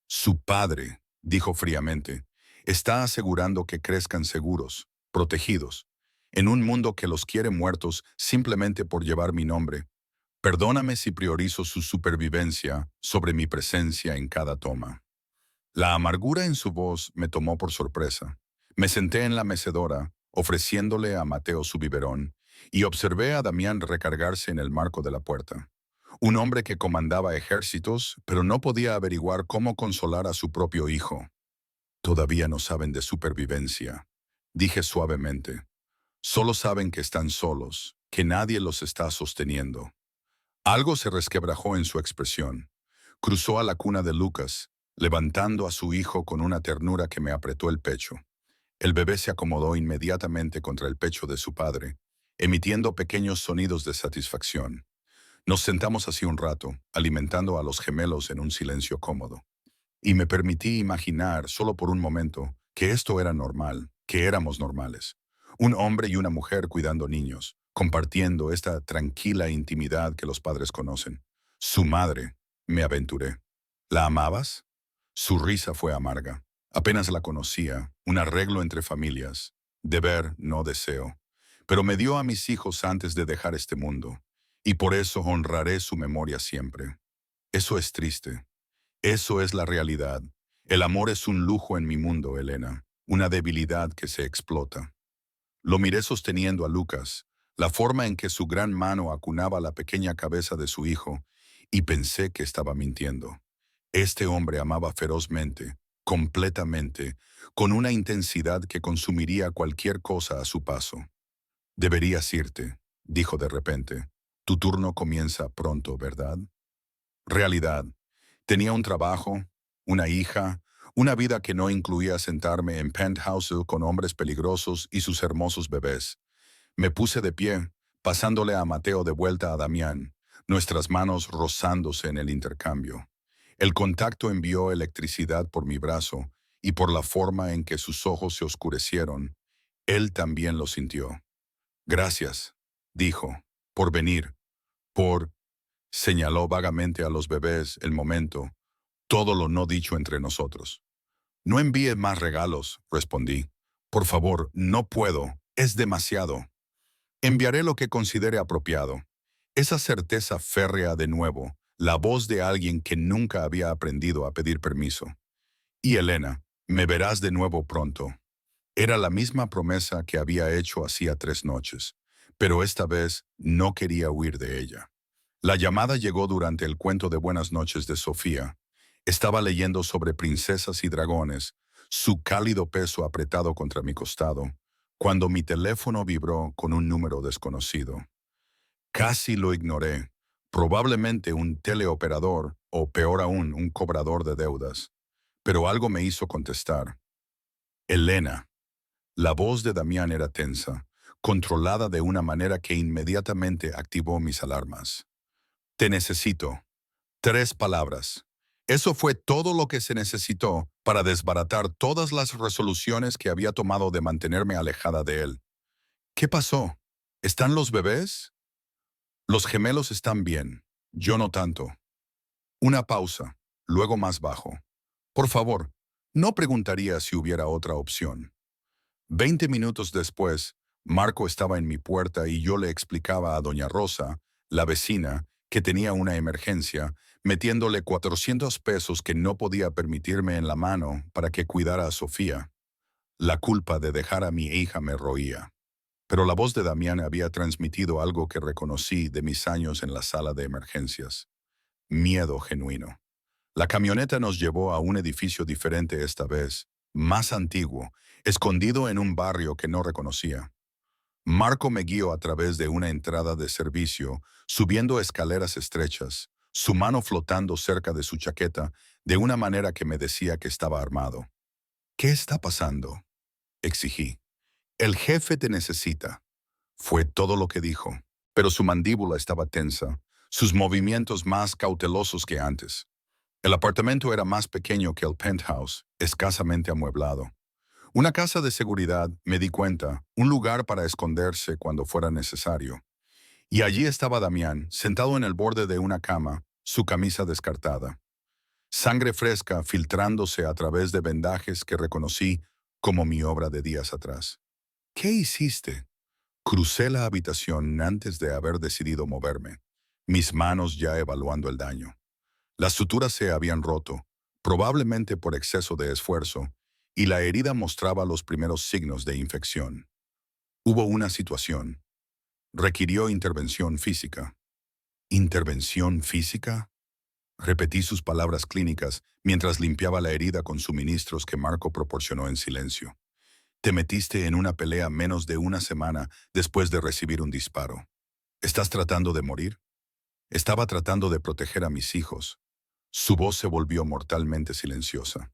Su padre, dijo fríamente, está asegurando que crezcan seguros, protegidos, en un mundo que los quiere muertos simplemente por llevar mi nombre. Perdóname si priorizo su supervivencia sobre mi presencia en cada toma. La amargura en su voz me tomó por sorpresa. Me senté en la mecedora, ofreciéndole a Mateo su biberón, y observé a Damián recargarse en el marco de la puerta. Un hombre que comandaba ejércitos, pero no podía averiguar cómo consolar a su propio hijo. Todavía no saben de supervivencia, dije suavemente. Solo saben que están solos, que nadie los está sosteniendo. Algo se resquebrajó en su expresión. Cruzó a la cuna de Lucas, levantando a su hijo con una ternura que me apretó el pecho. El bebé se acomodó inmediatamente contra el pecho de su padre, emitiendo pequeños sonidos de satisfacción. Nos sentamos así un rato, alimentando a los gemelos en un silencio cómodo. Y me permití imaginar, solo por un momento, que esto era normal, que éramos normales. Un hombre y una mujer cuidando niños, compartiendo esta tranquila intimidad que los padres conocen. Su madre, me aventuré. ¿La amabas? Su risa fue amarga. Apenas la conocía, un arreglo entre familias. Deber, no deseo. Pero me dio a mis hijos antes de dejar este mundo, y por eso honraré su memoria siempre. Eso es triste. Eso es la realidad. El amor es un lujo en mi mundo, Elena, una debilidad que se explota. Lo miré sosteniendo a Lucas, la forma en que su gran mano acunaba la pequeña cabeza de su hijo, y pensé que estaba mintiendo. Este hombre amaba ferozmente, completamente, con una intensidad que consumiría cualquier cosa a su paso. Deberías irte, dijo de repente. Tu turno comienza pronto, ¿verdad? Realidad. Tenía un trabajo, una hija, una vida que no incluía sentarme en penthouse con hombres peligrosos y sus hermosos bebés. Me puse de pie, pasándole a Mateo de vuelta a Damián, nuestras manos rozándose en el intercambio. El contacto envió electricidad por mi brazo y por la forma en que sus ojos se oscurecieron, él también lo sintió. Gracias, dijo, por venir, por... Señaló vagamente a los bebés el momento, todo lo no dicho entre nosotros. No envíe más regalos, respondí. Por favor, no puedo, es demasiado. Enviaré lo que considere apropiado. Esa certeza férrea de nuevo, la voz de alguien que nunca había aprendido a pedir permiso. Y Elena, me verás de nuevo pronto. Era la misma promesa que había hecho hacía 3 noches, pero esta vez no quería huir de ella. La llamada llegó durante el cuento de buenas noches de Sofía. Estaba leyendo sobre princesas y dragones, su cálido peso apretado contra mi costado, cuando mi teléfono vibró con un número desconocido. Casi lo ignoré, probablemente un teleoperador o peor aún, un cobrador de deudas. Pero algo me hizo contestar. Elena. La voz de Damián era tensa, controlada de una manera que inmediatamente activó mis alarmas. Te necesito. 3 palabras. Eso fue todo lo que se necesitó para desbaratar todas las resoluciones que había tomado de mantenerme alejada de él. ¿Qué pasó? ¿Están los bebés? Los gemelos están bien. Yo no tanto. Una pausa, luego más bajo. Por favor, no preguntaría si hubiera otra opción. 20 minutos después, Marco estaba en mi puerta y yo le explicaba a doña Rosa, la vecina, que tenía una emergencia, metiéndole 400 pesos que no podía permitirme en la mano para que cuidara a Sofía. La culpa de dejar a mi hija me roía. Pero la voz de Damián había transmitido algo que reconocí de mis años en la sala de emergencias. Miedo genuino. La camioneta nos llevó a un edificio diferente esta vez, más antiguo, escondido en un barrio que no reconocía. Marco me guió a través de una entrada de servicio, subiendo escaleras estrechas, su mano flotando cerca de su chaqueta, de una manera que me decía que estaba armado. ¿Qué está pasando?, exigí. El jefe te necesita. Fue todo lo que dijo, pero su mandíbula estaba tensa, sus movimientos más cautelosos que antes. El apartamento era más pequeño que el penthouse, escasamente amueblado. Una casa de seguridad, me di cuenta, un lugar para esconderse cuando fuera necesario. Y allí estaba Damián, sentado en el borde de una cama, su camisa descartada. Sangre fresca filtrándose a través de vendajes que reconocí como mi obra de días atrás. ¿Qué hiciste? Crucé la habitación antes de haber decidido moverme, mis manos ya evaluando el daño. Las suturas se habían roto, probablemente por exceso de esfuerzo, y la herida mostraba los primeros signos de infección. Hubo una situación. Requirió intervención física. ¿Intervención física? Repetí sus palabras clínicas mientras limpiaba la herida con suministros que Marco proporcionó en silencio. Te metiste en una pelea menos de una semana después de recibir un disparo. ¿Estás tratando de morir? Estaba tratando de proteger a mis hijos. Su voz se volvió mortalmente silenciosa.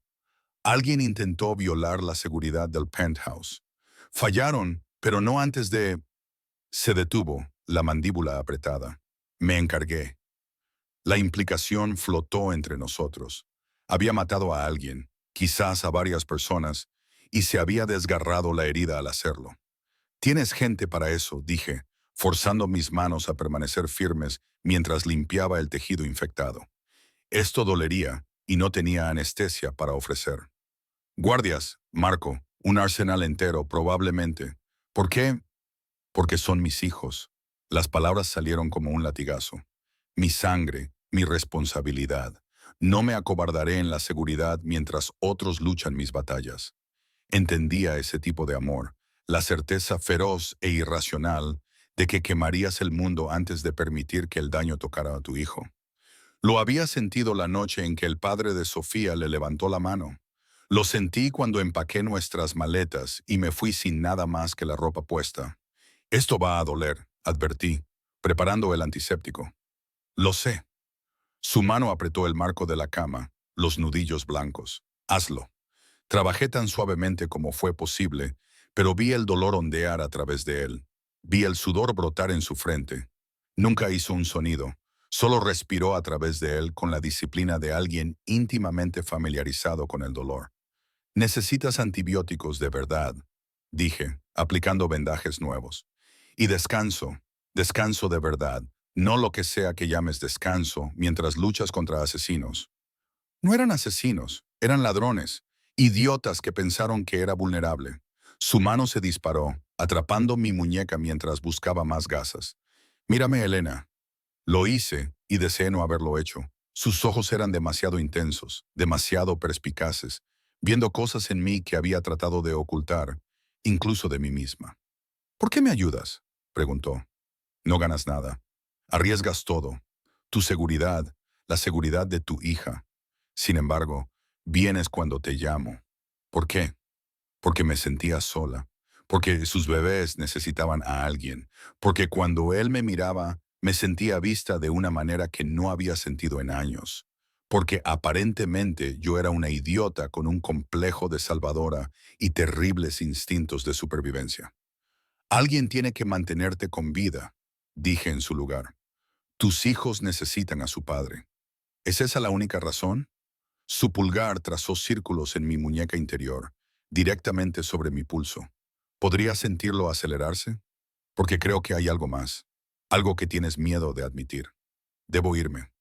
Alguien intentó violar la seguridad del penthouse. Fallaron, pero no antes de... Se detuvo, la mandíbula apretada. Me encargué. La implicación flotó entre nosotros. Había matado a alguien, quizás a varias personas, y se había desgarrado la herida al hacerlo. Tienes gente para eso, dije, forzando mis manos a permanecer firmes mientras limpiaba el tejido infectado. Esto dolería, y no tenía anestesia para ofrecer. Guardias, Marco, un arsenal entero, probablemente. ¿Por qué? Porque son mis hijos. Las palabras salieron como un latigazo. Mi sangre, mi responsabilidad. No me acobardaré en la seguridad mientras otros luchan mis batallas. Entendía ese tipo de amor, la certeza feroz e irracional de que quemarías el mundo antes de permitir que el daño tocara a tu hijo. Lo había sentido la noche en que el padre de Sofía le levantó la mano. Lo sentí cuando empaqué nuestras maletas y me fui sin nada más que la ropa puesta. Esto va a doler, advertí, preparando el antiséptico. Lo sé. Su mano apretó el marco de la cama, los nudillos blancos. Hazlo. Trabajé tan suavemente como fue posible, pero vi el dolor ondear a través de él. Vi el sudor brotar en su frente. Nunca hizo un sonido, solo respiró a través de él con la disciplina de alguien íntimamente familiarizado con el dolor. Necesitas antibióticos de verdad, dije, aplicando vendajes nuevos. Y descanso, descanso de verdad, no lo que sea que llames descanso mientras luchas contra asesinos. No eran asesinos, eran ladrones, idiotas que pensaron que era vulnerable. Su mano se disparó, atrapando mi muñeca mientras buscaba más gasas. Mírame, Elena. Lo hice y deseé no haberlo hecho. Sus ojos eran demasiado intensos, demasiado perspicaces, viendo cosas en mí que había tratado de ocultar, incluso de mí misma. ¿Por qué me ayudas?, preguntó. No ganas nada. Arriesgas todo. Tu seguridad, la seguridad de tu hija. Sin embargo, vienes cuando te llamo. ¿Por qué? Porque me sentía sola. Porque sus bebés necesitaban a alguien. Porque cuando él me miraba, me sentía vista de una manera que no había sentido en años. Porque aparentemente yo era una idiota con un complejo de salvadora y terribles instintos de supervivencia. Alguien tiene que mantenerte con vida, dije en su lugar. Tus hijos necesitan a su padre. ¿Es esa la única razón? Su pulgar trazó círculos en mi muñeca interior, directamente sobre mi pulso. ¿Podría sentirlo acelerarse? Porque creo que hay algo más, algo que tienes miedo de admitir. Debo irme.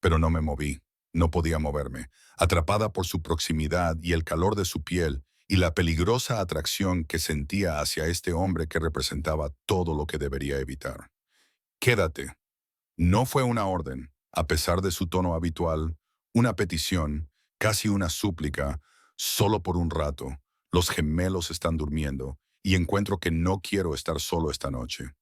Pero no me moví, no podía moverme, atrapada por su proximidad y el calor de su piel, y la peligrosa atracción que sentía hacia este hombre que representaba todo lo que debería evitar. Quédate. No fue una orden, a pesar de su tono habitual, una petición, casi una súplica, solo por un rato. Los gemelos están durmiendo y encuentro que no quiero estar solo esta noche.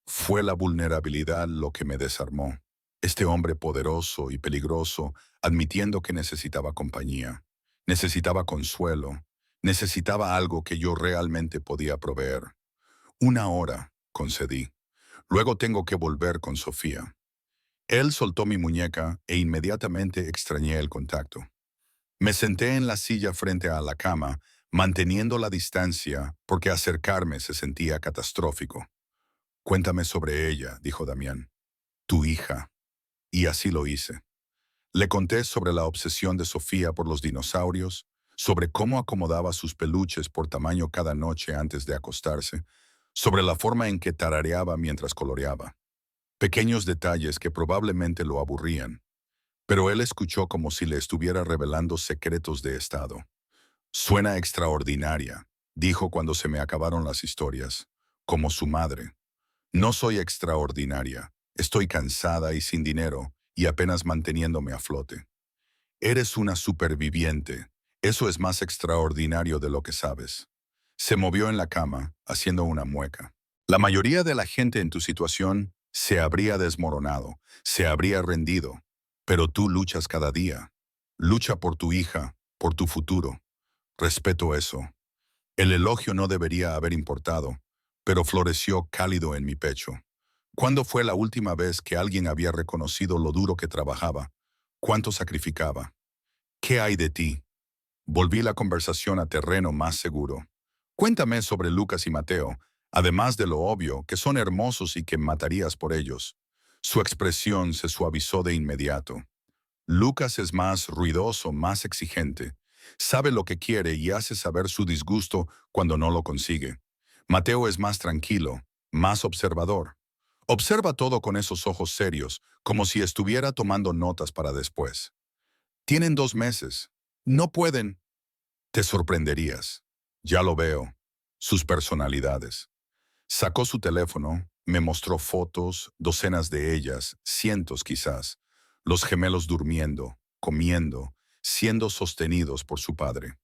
Fue la vulnerabilidad lo que me desarmó. Este hombre poderoso y peligroso, admitiendo que necesitaba compañía, necesitaba consuelo, necesitaba algo que yo realmente podía proveer. Una hora, concedí. Luego tengo que volver con Sofía. Él soltó mi muñeca e inmediatamente extrañé el contacto. Me senté en la silla frente a la cama, manteniendo la distancia porque acercarme se sentía catastrófico. Cuéntame sobre ella, dijo Damián. Tu hija. Y así lo hice. Le conté sobre la obsesión de Sofía por los dinosaurios, sobre cómo acomodaba sus peluches por tamaño cada noche antes de acostarse, sobre la forma en que tarareaba mientras coloreaba. Pequeños detalles que probablemente lo aburrían, pero él escuchó como si le estuviera revelando secretos de estado. Suena extraordinaria, dijo cuando se me acabaron las historias, como su madre. No soy extraordinaria, estoy cansada y sin dinero, y apenas manteniéndome a flote. Eres una superviviente, eso es más extraordinario de lo que sabes. Se movió en la cama, haciendo una mueca. La mayoría de la gente en tu situación se habría desmoronado, se habría rendido, pero tú luchas cada día. Lucha por tu hija, por tu futuro. Respeto eso. El elogio no debería haber importado, pero floreció cálido en mi pecho. ¿Cuándo fue la última vez que alguien había reconocido lo duro que trabajaba? ¿Cuánto sacrificaba? ¿Qué hay de ti? Volví la conversación a terreno más seguro. Cuéntame sobre Lucas y Mateo, además de lo obvio, que son hermosos y que matarías por ellos. Su expresión se suavizó de inmediato. Lucas es más ruidoso, más exigente. Sabe lo que quiere y hace saber su disgusto cuando no lo consigue. Mateo es más tranquilo, más observador. Observa todo con esos ojos serios, como si estuviera tomando notas para después. Tienen 2 meses. No pueden. Te sorprenderías. Ya lo veo. Sus personalidades. Sacó su teléfono, me mostró fotos, docenas de ellas, cientos quizás. Los gemelos durmiendo, comiendo, siendo sostenidos por su padre.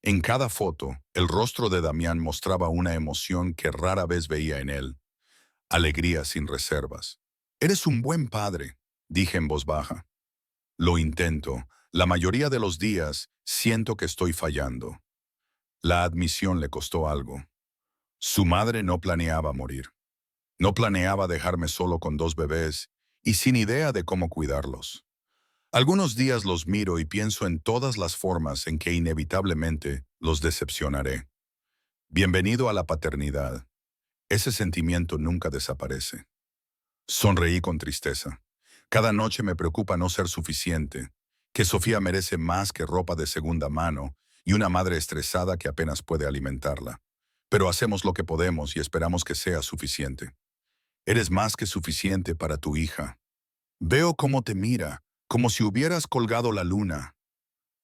En cada foto, el rostro de Damián mostraba una emoción que rara vez veía en él. Alegría sin reservas. Eres un buen padre, dije en voz baja. Lo intento. La mayoría de los días siento que estoy fallando. La admisión le costó algo. Su madre no planeaba morir. No planeaba dejarme solo con 2 bebés y sin idea de cómo cuidarlos. Algunos días los miro y pienso en todas las formas en que inevitablemente los decepcionaré. Bienvenido a la paternidad. Ese sentimiento nunca desaparece. Sonreí con tristeza. Cada noche me preocupa no ser suficiente, que Sofía merece más que ropa de segunda mano y una madre estresada que apenas puede alimentarla. Pero hacemos lo que podemos y esperamos que sea suficiente. Eres más que suficiente para tu hija. Veo cómo te mira, como si hubieras colgado la luna.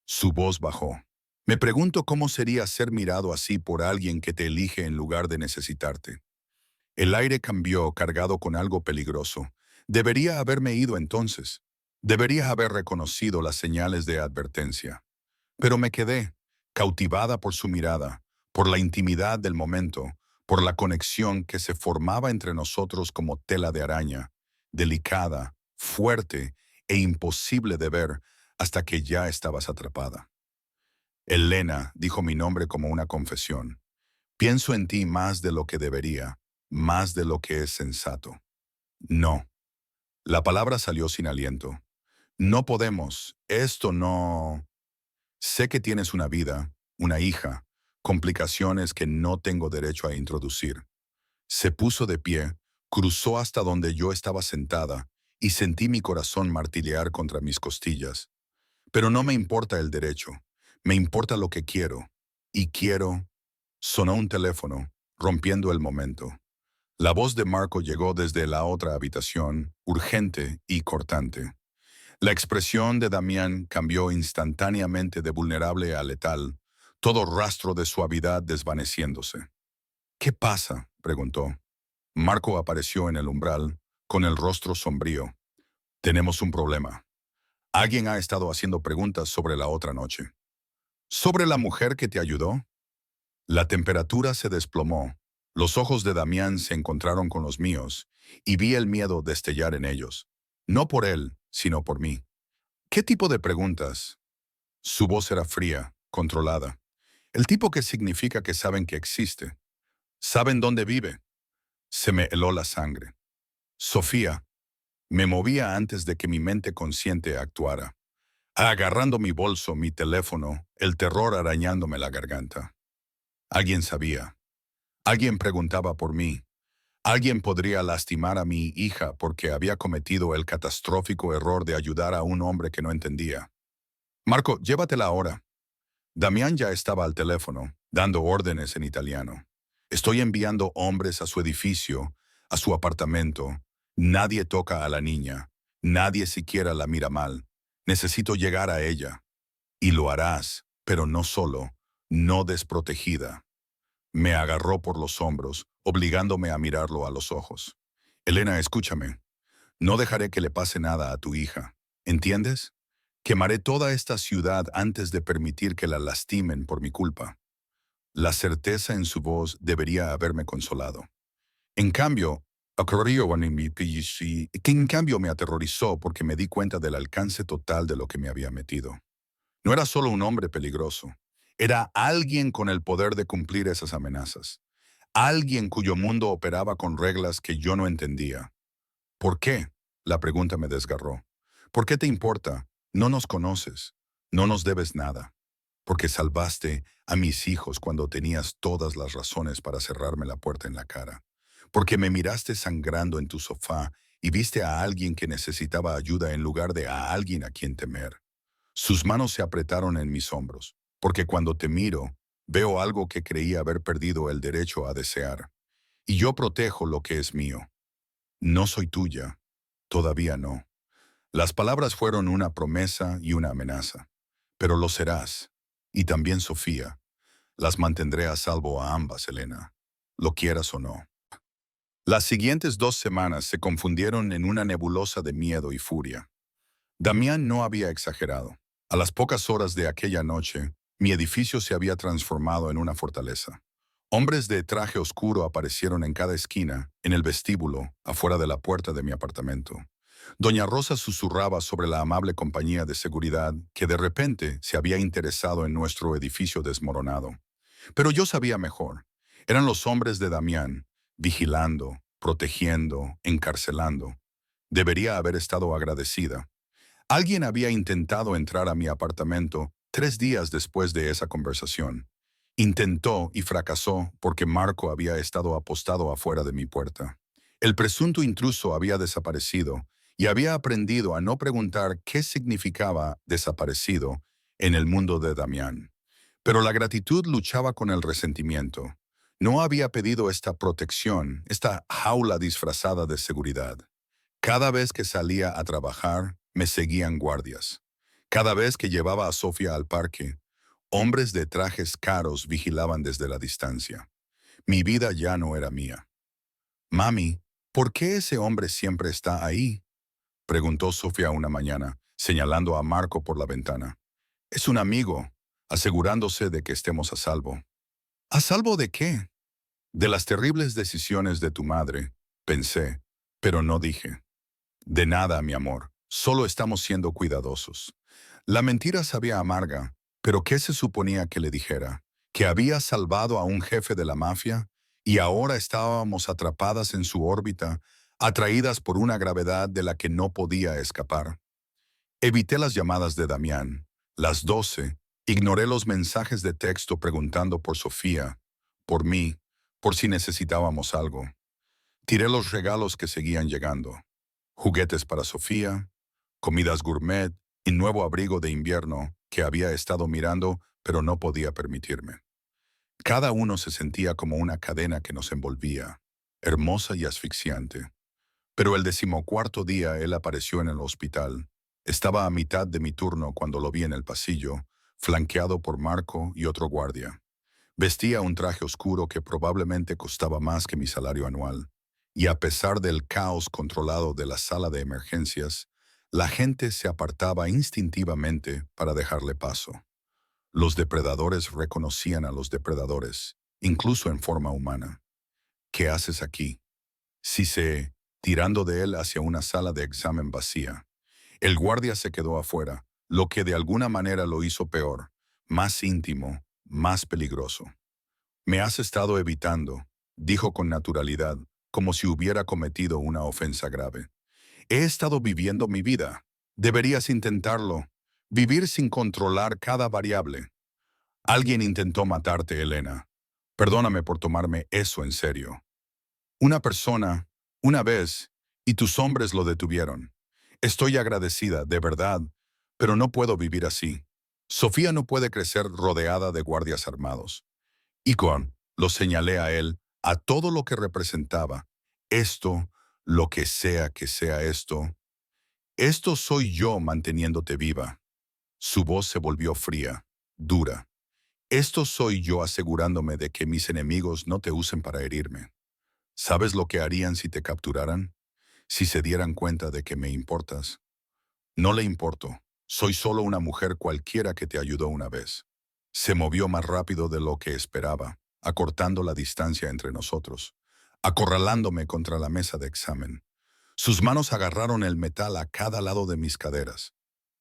Su voz bajó. Me pregunto cómo sería ser mirado así por alguien que te elige en lugar de necesitarte. El aire cambió cargado con algo peligroso. Debería haberme ido entonces. Debería haber reconocido las señales de advertencia. Pero me quedé, cautivada por su mirada, por la intimidad del momento, por la conexión que se formaba entre nosotros como tela de araña, delicada, fuerte e imposible de ver hasta que ya estabas atrapada. Elena dijo mi nombre como una confesión. Pienso en ti más de lo que debería, más de lo que es sensato. No. La palabra salió sin aliento. No podemos. Esto no... Sé que tienes una vida, una hija, complicaciones que no tengo derecho a introducir. Se puso de pie, cruzó hasta donde yo estaba sentada y sentí mi corazón martillear contra mis costillas. Pero no me importa el derecho, me importa lo que quiero. Y quiero... Sonó un teléfono, rompiendo el momento. La voz de Marco llegó desde la otra habitación, urgente y cortante. La expresión de Damián cambió instantáneamente de vulnerable a letal. todo rastro de suavidad desvaneciéndose. ¿Qué pasa?, preguntó. Marco apareció en el umbral, con el rostro sombrío. Tenemos un problema. Alguien ha estado haciendo preguntas sobre la otra noche. ¿Sobre la mujer que te ayudó? La temperatura se desplomó. Los ojos de Damián se encontraron con los míos, y vi el miedo destellar en ellos. No por él, sino por mí. ¿Qué tipo de preguntas? Su voz era fría, controlada. El tipo que significa que saben que existe. Saben dónde vive. Se me heló la sangre. Sofía. Me movía antes de que mi mente consciente actuara. Agarrando mi bolso, mi teléfono, el terror arañándome la garganta. Alguien sabía. Alguien preguntaba por mí. Alguien podría lastimar a mi hija porque había cometido el catastrófico error de ayudar a un hombre que no entendía. Marco, llévatela ahora. Damián ya estaba al teléfono, dando órdenes en italiano. Estoy enviando hombres a su edificio, a su apartamento. Nadie toca a la niña. Nadie siquiera la mira mal. Necesito llegar a ella. Y lo harás, pero no solo, no desprotegida. Me agarró por los hombros, obligándome a mirarlo a los ojos. Elena, escúchame. No dejaré que le pase nada a tu hija. ¿Entiendes? Quemaré toda esta ciudad antes de permitir que la lastimen por mi culpa. La certeza en su voz debería haberme consolado. En cambio, me aterrorizó porque me di cuenta del alcance total de lo que me había metido. No era solo un hombre peligroso. Era alguien con el poder de cumplir esas amenazas. Alguien cuyo mundo operaba con reglas que yo no entendía. ¿Por qué? La pregunta me desgarró. ¿Por qué te importa? No nos conoces. No nos debes nada. Porque salvaste a mis hijos cuando tenías todas las razones para cerrarme la puerta en la cara. Porque me miraste sangrando en tu sofá y viste a alguien que necesitaba ayuda en lugar de a alguien a quien temer. Sus manos se apretaron en mis hombros, porque cuando te miro, veo algo que creí haber perdido el derecho a desear. Y yo protejo lo que es mío. No soy tuya. Todavía no. Las palabras fueron una promesa y una amenaza. Pero lo serás. Y también Sofía. Las mantendré a salvo a ambas, Elena. Lo quieras o no. Las siguientes 2 semanas se confundieron en una nebulosa de miedo y furia. Damián no había exagerado. A las pocas horas de aquella noche, mi edificio se había transformado en una fortaleza. Hombres de traje oscuro aparecieron en cada esquina, en el vestíbulo, afuera de la puerta de mi apartamento. Doña Rosa susurraba sobre la amable compañía de seguridad que de repente se había interesado en nuestro edificio desmoronado. Pero yo sabía mejor. Eran los hombres de Damián, vigilando, protegiendo, encarcelando. Debería haber estado agradecida. Alguien había intentado entrar a mi apartamento 3 días después de esa conversación. Intentó y fracasó porque Marco había estado apostado afuera de mi puerta. El presunto intruso había desaparecido y había aprendido a no preguntar qué significaba desaparecido en el mundo de Damián. Pero la gratitud luchaba con el resentimiento. No había pedido esta protección, esta jaula disfrazada de seguridad. Cada vez que salía a trabajar, me seguían guardias. Cada vez que llevaba a Sofía al parque, hombres de trajes caros vigilaban desde la distancia. Mi vida ya no era mía. Mami, ¿por qué ese hombre siempre está ahí?, preguntó Sofía una mañana, señalando a Marco por la ventana. Es un amigo, asegurándose de que estemos a salvo. ¿A salvo de qué? De las terribles decisiones de tu madre, pensé, pero no dije. De nada, mi amor, solo estamos siendo cuidadosos. La mentira sabía amarga, pero ¿qué se suponía que le dijera? ¿Que había salvado a un jefe de la mafia y ahora estábamos atrapadas en su órbita, atraídas por una gravedad de la que no podía escapar? Evité las llamadas de Damián. Las 12, ignoré los mensajes de texto preguntando por Sofía, por mí, por si necesitábamos algo. Tiré los regalos que seguían llegando. Juguetes para Sofía, comidas gourmet y nuevo abrigo de invierno que había estado mirando pero no podía permitirme. Cada uno se sentía como una cadena que nos envolvía, hermosa y asfixiante. Pero el 14º día él apareció en el hospital. Estaba a mitad de mi turno cuando lo vi en el pasillo, flanqueado por Marco y otro guardia. Vestía un traje oscuro que probablemente costaba más que mi salario anual, y a pesar del caos controlado de la sala de emergencias, la gente se apartaba instintivamente para dejarle paso. Los depredadores reconocían a los depredadores, incluso en forma humana. ¿Qué haces aquí? Cissé, tirando de él hacia una sala de examen vacía. El guardia se quedó afuera, lo que de alguna manera lo hizo peor, más íntimo, más peligroso. Me has estado evitando, dijo con naturalidad, como si hubiera cometido una ofensa grave. He estado viviendo mi vida. Deberías intentarlo. Vivir sin controlar cada variable. Alguien intentó matarte, Elena. Perdóname por tomarme eso en serio. Una persona, una vez, y tus hombres lo detuvieron. Estoy agradecida, de verdad, pero no puedo vivir así. Sofía no puede crecer rodeada de guardias armados. Y lo señalé a él, a todo lo que representaba. Esto, lo que sea esto soy yo manteniéndote viva. Su voz se volvió fría, dura. Esto soy yo asegurándome de que mis enemigos no te usen para herirme. ¿Sabes lo que harían si te capturaran? Si se dieran cuenta de que me importas. No le importo. Soy solo una mujer cualquiera que te ayudó una vez. Se movió más rápido de lo que esperaba, acortando la distancia entre nosotros, acorralándome contra la mesa de examen. Sus manos agarraron el metal a cada lado de mis caderas,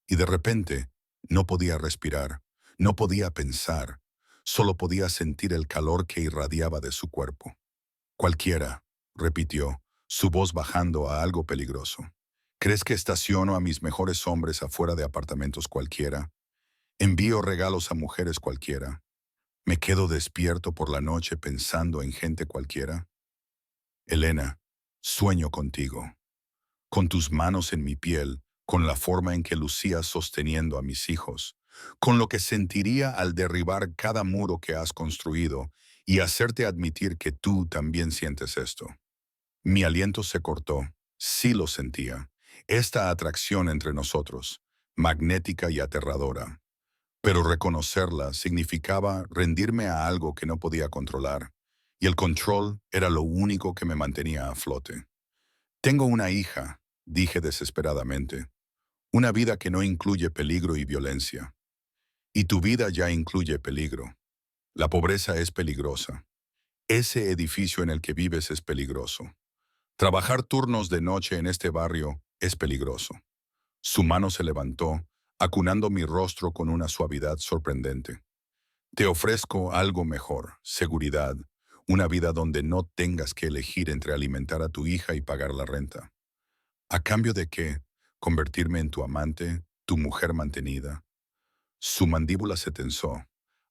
y de repente no podía respirar, no podía pensar, solo podía sentir el calor que irradiaba de su cuerpo. Cualquiera, repitió, su voz bajando a algo peligroso. ¿Crees que estaciono a mis mejores hombres afuera de apartamentos cualquiera? ¿Envío regalos a mujeres cualquiera? ¿Me quedo despierto por la noche pensando en gente cualquiera? Elena, sueño contigo, con tus manos en mi piel, con la forma en que lucías sosteniendo a mis hijos, con lo que sentiría al derribar cada muro que has construido y hacerte admitir que tú también sientes esto. Mi aliento se cortó, sí lo sentía, esta atracción entre nosotros, magnética y aterradora. Pero reconocerla significaba rendirme a algo que no podía controlar, y el control era lo único que me mantenía a flote. Tengo una hija, dije desesperadamente, una vida que no incluye peligro y violencia. Y tu vida ya incluye peligro. La pobreza es peligrosa. Ese edificio en el que vives es peligroso. Trabajar turnos de noche en este barrio es peligroso. Su mano se levantó, acunando mi rostro con una suavidad sorprendente. Te ofrezco algo mejor, seguridad, una vida donde no tengas que elegir entre alimentar a tu hija y pagar la renta. ¿A cambio de qué? ¿Convertirme en tu amante, tu mujer mantenida? Su mandíbula se tensó.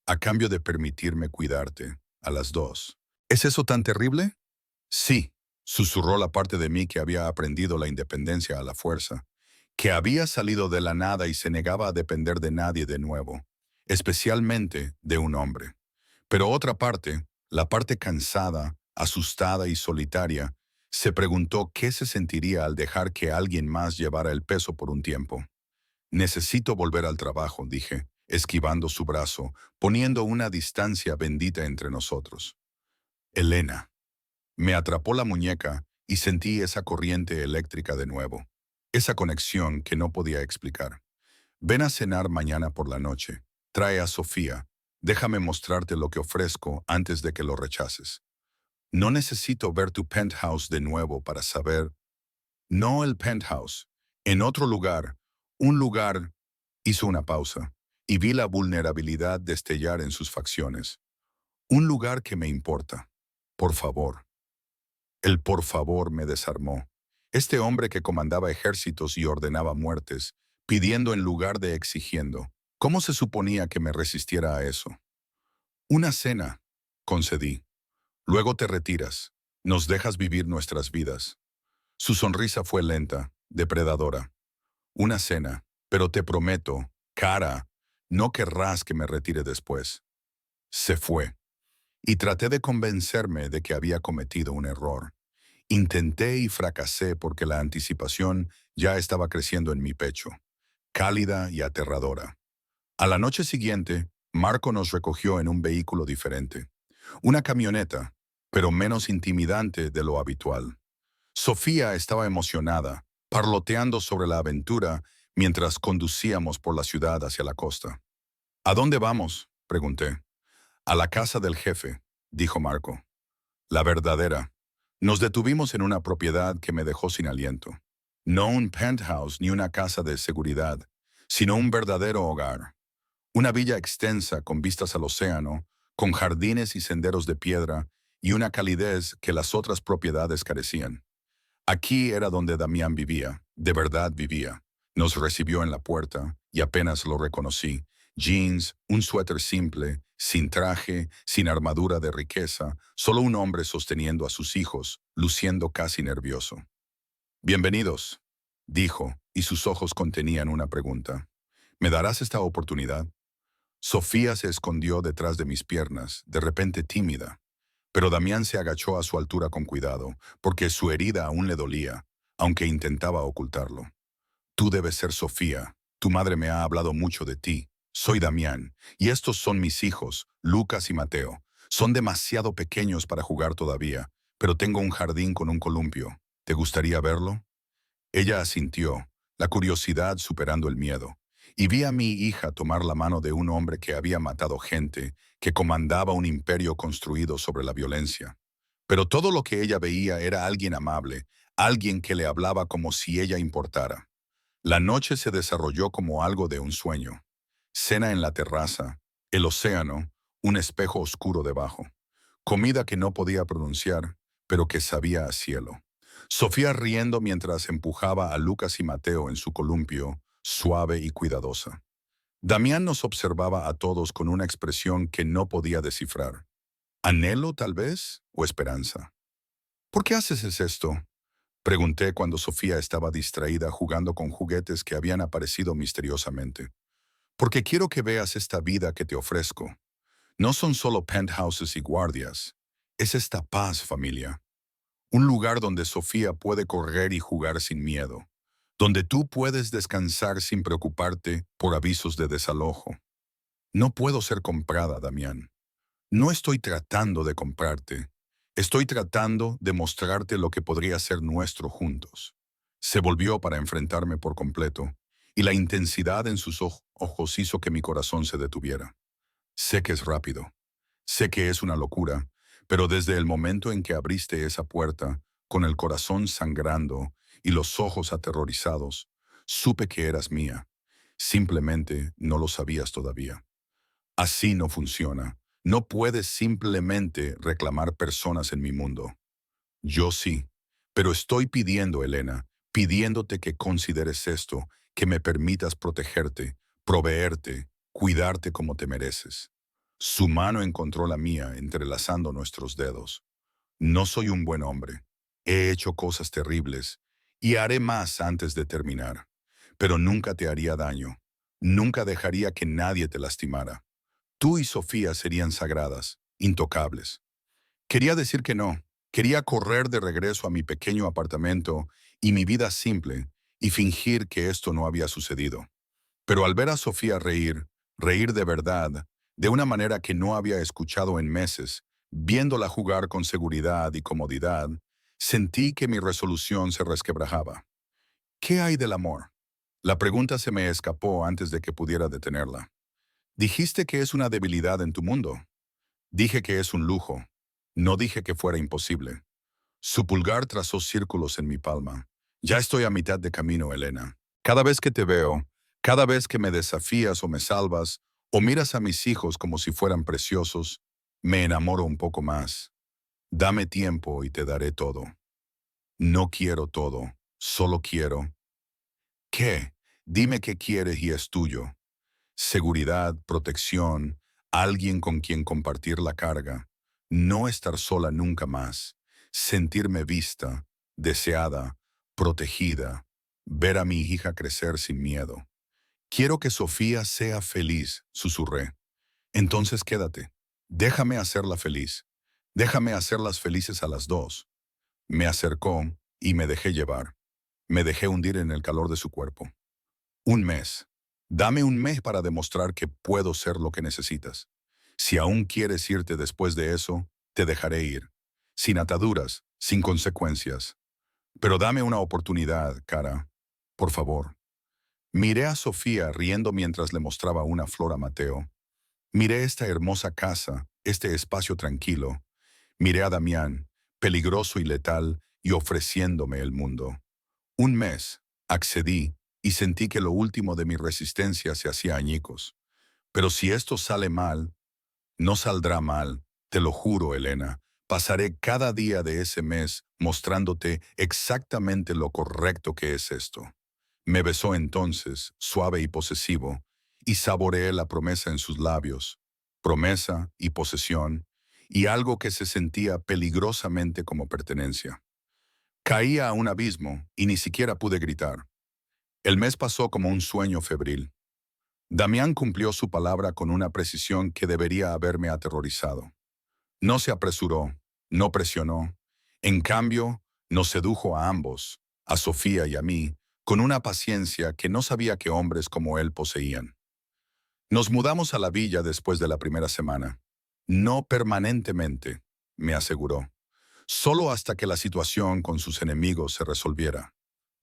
A cambio de permitirme cuidarte, a las dos. ¿Es eso tan terrible? Sí, susurró la parte de mí que había aprendido la independencia a la fuerza, que había salido de la nada y se negaba a depender de nadie de nuevo, especialmente de un hombre. Pero otra parte, la parte cansada, asustada y solitaria, se preguntó qué se sentiría al dejar que alguien más llevara el peso por un tiempo. Necesito volver al trabajo, dije, esquivando su brazo, poniendo una distancia bendita entre nosotros. Elena. Me atrapó la muñeca y sentí esa corriente eléctrica de nuevo, esa conexión que no podía explicar. Ven a cenar mañana por la noche. Trae a Sofía. Déjame mostrarte lo que ofrezco antes de que lo rechaces. No necesito ver tu penthouse de nuevo para saber. No el penthouse. En otro lugar. Un lugar. Hizo una pausa y vi la vulnerabilidad destellar en sus facciones. Un lugar que me importa. Por favor. El por favor me desarmó. Este hombre que comandaba ejércitos y ordenaba muertes, pidiendo en lugar de exigiendo. ¿Cómo se suponía que me resistiera a eso? Una cena, concedí. Luego te retiras. Nos dejas vivir nuestras vidas. Su sonrisa fue lenta, depredadora. Una cena, pero te prometo, cara, no querrás que me retire después. Se fue. Y traté de convencerme de que había cometido un error. Intenté y fracasé porque la anticipación ya estaba creciendo en mi pecho, cálida y aterradora. A la noche siguiente, Marco nos recogió en un vehículo diferente, una camioneta, pero menos intimidante de lo habitual. Sofía estaba emocionada, parloteando sobre la aventura mientras conducíamos por la ciudad hacia la costa. ¿A dónde vamos?, pregunté. A la casa del jefe, dijo Marco. La verdadera. Nos detuvimos en una propiedad que me dejó sin aliento. No un penthouse ni una casa de seguridad, sino un verdadero hogar. Una villa extensa con vistas al océano, con jardines y senderos de piedra y una calidez que las otras propiedades carecían. Aquí era donde Damián vivía, de verdad vivía. Nos recibió en la puerta y apenas lo reconocí. Jeans, un suéter simple, sin traje, sin armadura de riqueza, solo un hombre sosteniendo a sus hijos, luciendo casi nervioso. Bienvenidos, dijo, y sus ojos contenían una pregunta. ¿Me darás esta oportunidad? Sofía se escondió detrás de mis piernas, de repente tímida. Pero Damián se agachó a su altura con cuidado, porque su herida aún le dolía, aunque intentaba ocultarlo. Tú debes ser Sofía. Tu madre me ha hablado mucho de ti. Soy Damián, y estos son mis hijos, Lucas y Mateo. Son demasiado pequeños para jugar todavía, pero tengo un jardín con un columpio. ¿Te gustaría verlo? Ella asintió, la curiosidad superando el miedo, y vi a mi hija tomar la mano de un hombre que había matado gente, que comandaba un imperio construido sobre la violencia. Pero todo lo que ella veía era alguien amable, alguien que le hablaba como si ella importara. La noche se desarrolló como algo de un sueño. Cena en la terraza, el océano, un espejo oscuro debajo. Comida que no podía pronunciar, pero que sabía a cielo. Sofía riendo mientras empujaba a Lucas y Mateo en su columpio, suave y cuidadosa. Damián nos observaba a todos con una expresión que no podía descifrar. ¿Anhelo, tal vez, o esperanza? ¿Por qué haces esto?, pregunté cuando Sofía estaba distraída jugando con juguetes que habían aparecido misteriosamente. Porque quiero que veas esta vida que te ofrezco. No son solo penthouses y guardias. Es esta paz, familia. Un lugar donde Sofía puede correr y jugar sin miedo. Donde tú puedes descansar sin preocuparte por avisos de desalojo. No puedo ser comprada, Damián. No estoy tratando de comprarte. Estoy tratando de mostrarte lo que podría ser nuestro juntos. Se volvió para enfrentarme por completo, y la intensidad en sus ojos hizo que mi corazón se detuviera. Sé que es rápido. Sé que es una locura, pero desde el momento en que abriste esa puerta, con el corazón sangrando y los ojos aterrorizados, supe que eras mía. Simplemente no lo sabías todavía. Así no funciona. No puedes simplemente reclamar personas en mi mundo. Yo sí, pero estoy pidiendo, Elena, pidiéndote que consideres esto, que me permitas protegerte, proveerte, cuidarte como te mereces. Su mano encontró la mía entrelazando nuestros dedos. No soy un buen hombre. He hecho cosas terribles y haré más antes de terminar. Pero nunca te haría daño. Nunca dejaría que nadie te lastimara. Tú y Sofía serían sagradas, intocables. Quería decir que no. Quería correr de regreso a mi pequeño apartamento y mi vida simple y fingir que esto no había sucedido. Pero al ver a Sofía reír, reír de verdad, de una manera que no había escuchado en meses, viéndola jugar con seguridad y comodidad, sentí que mi resolución se resquebrajaba. ¿Qué hay del amor? La pregunta se me escapó antes de que pudiera detenerla. Dijiste que es una debilidad en tu mundo. Dije que es un lujo. No dije que fuera imposible. Su pulgar trazó círculos en mi palma. Ya estoy a mitad de camino, Elena. Cada vez que te veo, cada vez que me desafías o me salvas, o miras a mis hijos como si fueran preciosos, me enamoro un poco más. Dame tiempo y te daré todo. No quiero todo, solo quiero. ¿Qué? Dime qué quieres y es tuyo. Seguridad, protección, alguien con quien compartir la carga, no estar sola nunca más, sentirme vista, deseada, protegida, ver a mi hija crecer sin miedo. Quiero que Sofía sea feliz, susurré. Entonces quédate. Déjame hacerla feliz. Déjame hacerlas felices a las dos. Me acercó y me dejé llevar. Me dejé hundir en el calor de su cuerpo. Un mes. Dame un mes para demostrar que puedo ser lo que necesitas. Si aún quieres irte después de eso, te dejaré ir. Sin ataduras, sin consecuencias. Pero dame una oportunidad, cara. Por favor. Miré a Sofía riendo mientras le mostraba una flor a Mateo. Miré esta hermosa casa, este espacio tranquilo. Miré a Damián, peligroso y letal, y ofreciéndome el mundo. Un mes, accedí, y sentí que lo último de mi resistencia se hacía añicos. Pero si esto sale mal, no saldrá mal, te lo juro, Elena. Pasaré cada día de ese mes mostrándote exactamente lo correcto que es esto. Me besó entonces, suave y posesivo, y saboreé la promesa en sus labios. Promesa y posesión, y algo que se sentía peligrosamente como pertenencia. Caí a un abismo y ni siquiera pude gritar. El mes pasó como un sueño febril. Damián cumplió su palabra con una precisión que debería haberme aterrorizado. No se apresuró, no presionó. En cambio, nos sedujo a ambos, a Sofía y a mí, con una paciencia que no sabía que hombres como él poseían. Nos mudamos a la villa después de la primera semana. No permanentemente, me aseguró. Solo hasta que la situación con sus enemigos se resolviera.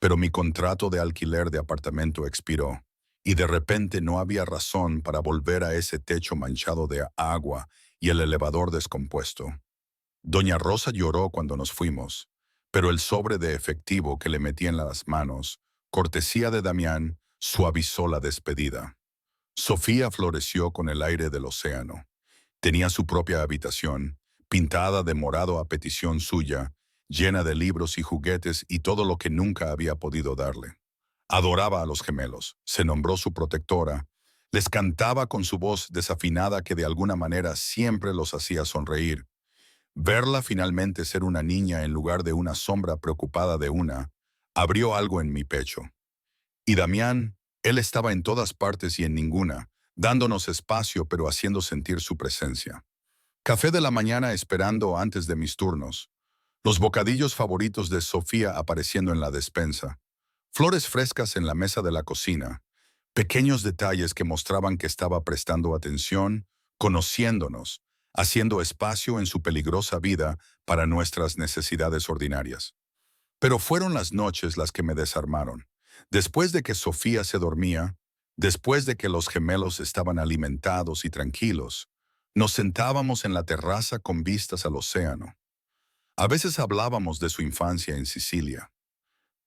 Pero mi contrato de alquiler de apartamento expiró, y de repente no había razón para volver a ese techo manchado de agua y el elevador descompuesto. Doña Rosa lloró cuando nos fuimos, pero el sobre de efectivo que le metí en las manos, cortesía de Damián, suavizó la despedida. Sofía floreció con el aire del océano. Tenía su propia habitación, pintada de morado a petición suya, llena de libros y juguetes y todo lo que nunca había podido darle. Adoraba a los gemelos, se nombró su protectora, les cantaba con su voz desafinada que de alguna manera siempre los hacía sonreír. Verla finalmente ser una niña en lugar de una sombra preocupada de una, abrió algo en mi pecho. Y Damián, él estaba en todas partes y en ninguna, dándonos espacio pero haciendo sentir su presencia. Café de la mañana esperando antes de mis turnos. Los bocadillos favoritos de Sofía apareciendo en la despensa. Flores frescas en la mesa de la cocina. Pequeños detalles que mostraban que estaba prestando atención, conociéndonos, haciendo espacio en su peligrosa vida para nuestras necesidades ordinarias. Pero fueron las noches las que me desarmaron. Después de que Sofía se dormía, después de que los gemelos estaban alimentados y tranquilos, nos sentábamos en la terraza con vistas al océano. A veces hablábamos de su infancia en Sicilia,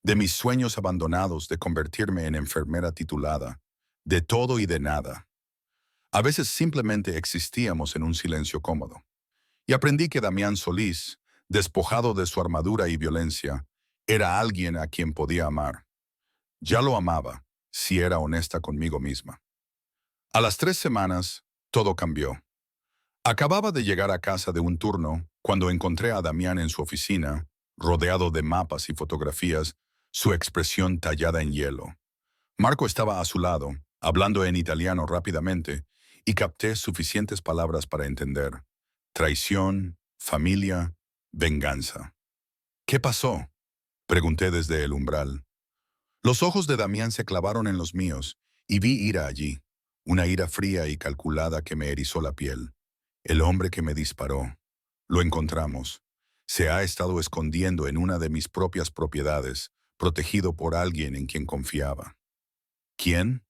de mis sueños abandonados de convertirme en enfermera titulada, de todo y de nada. A veces simplemente existíamos en un silencio cómodo. Y aprendí que Damián Solís, despojado de su armadura y violencia, era alguien a quien podía amar. Ya lo amaba, si era honesta conmigo misma. A las 3 semanas, todo cambió. Acababa de llegar a casa de un turno cuando encontré a Damián en su oficina, rodeado de mapas y fotografías, su expresión tallada en hielo. Marco estaba a su lado, hablando en italiano rápidamente, y capté suficientes palabras para entender. Traición, familia, venganza. ¿Qué pasó?, pregunté desde el umbral. Los ojos de Damián se clavaron en los míos, y vi ira allí, una ira fría y calculada que me erizó la piel. El hombre que me disparó. Lo encontramos. Se ha estado escondiendo en una de mis propias propiedades, protegido por alguien en quien confiaba. ¿Quién?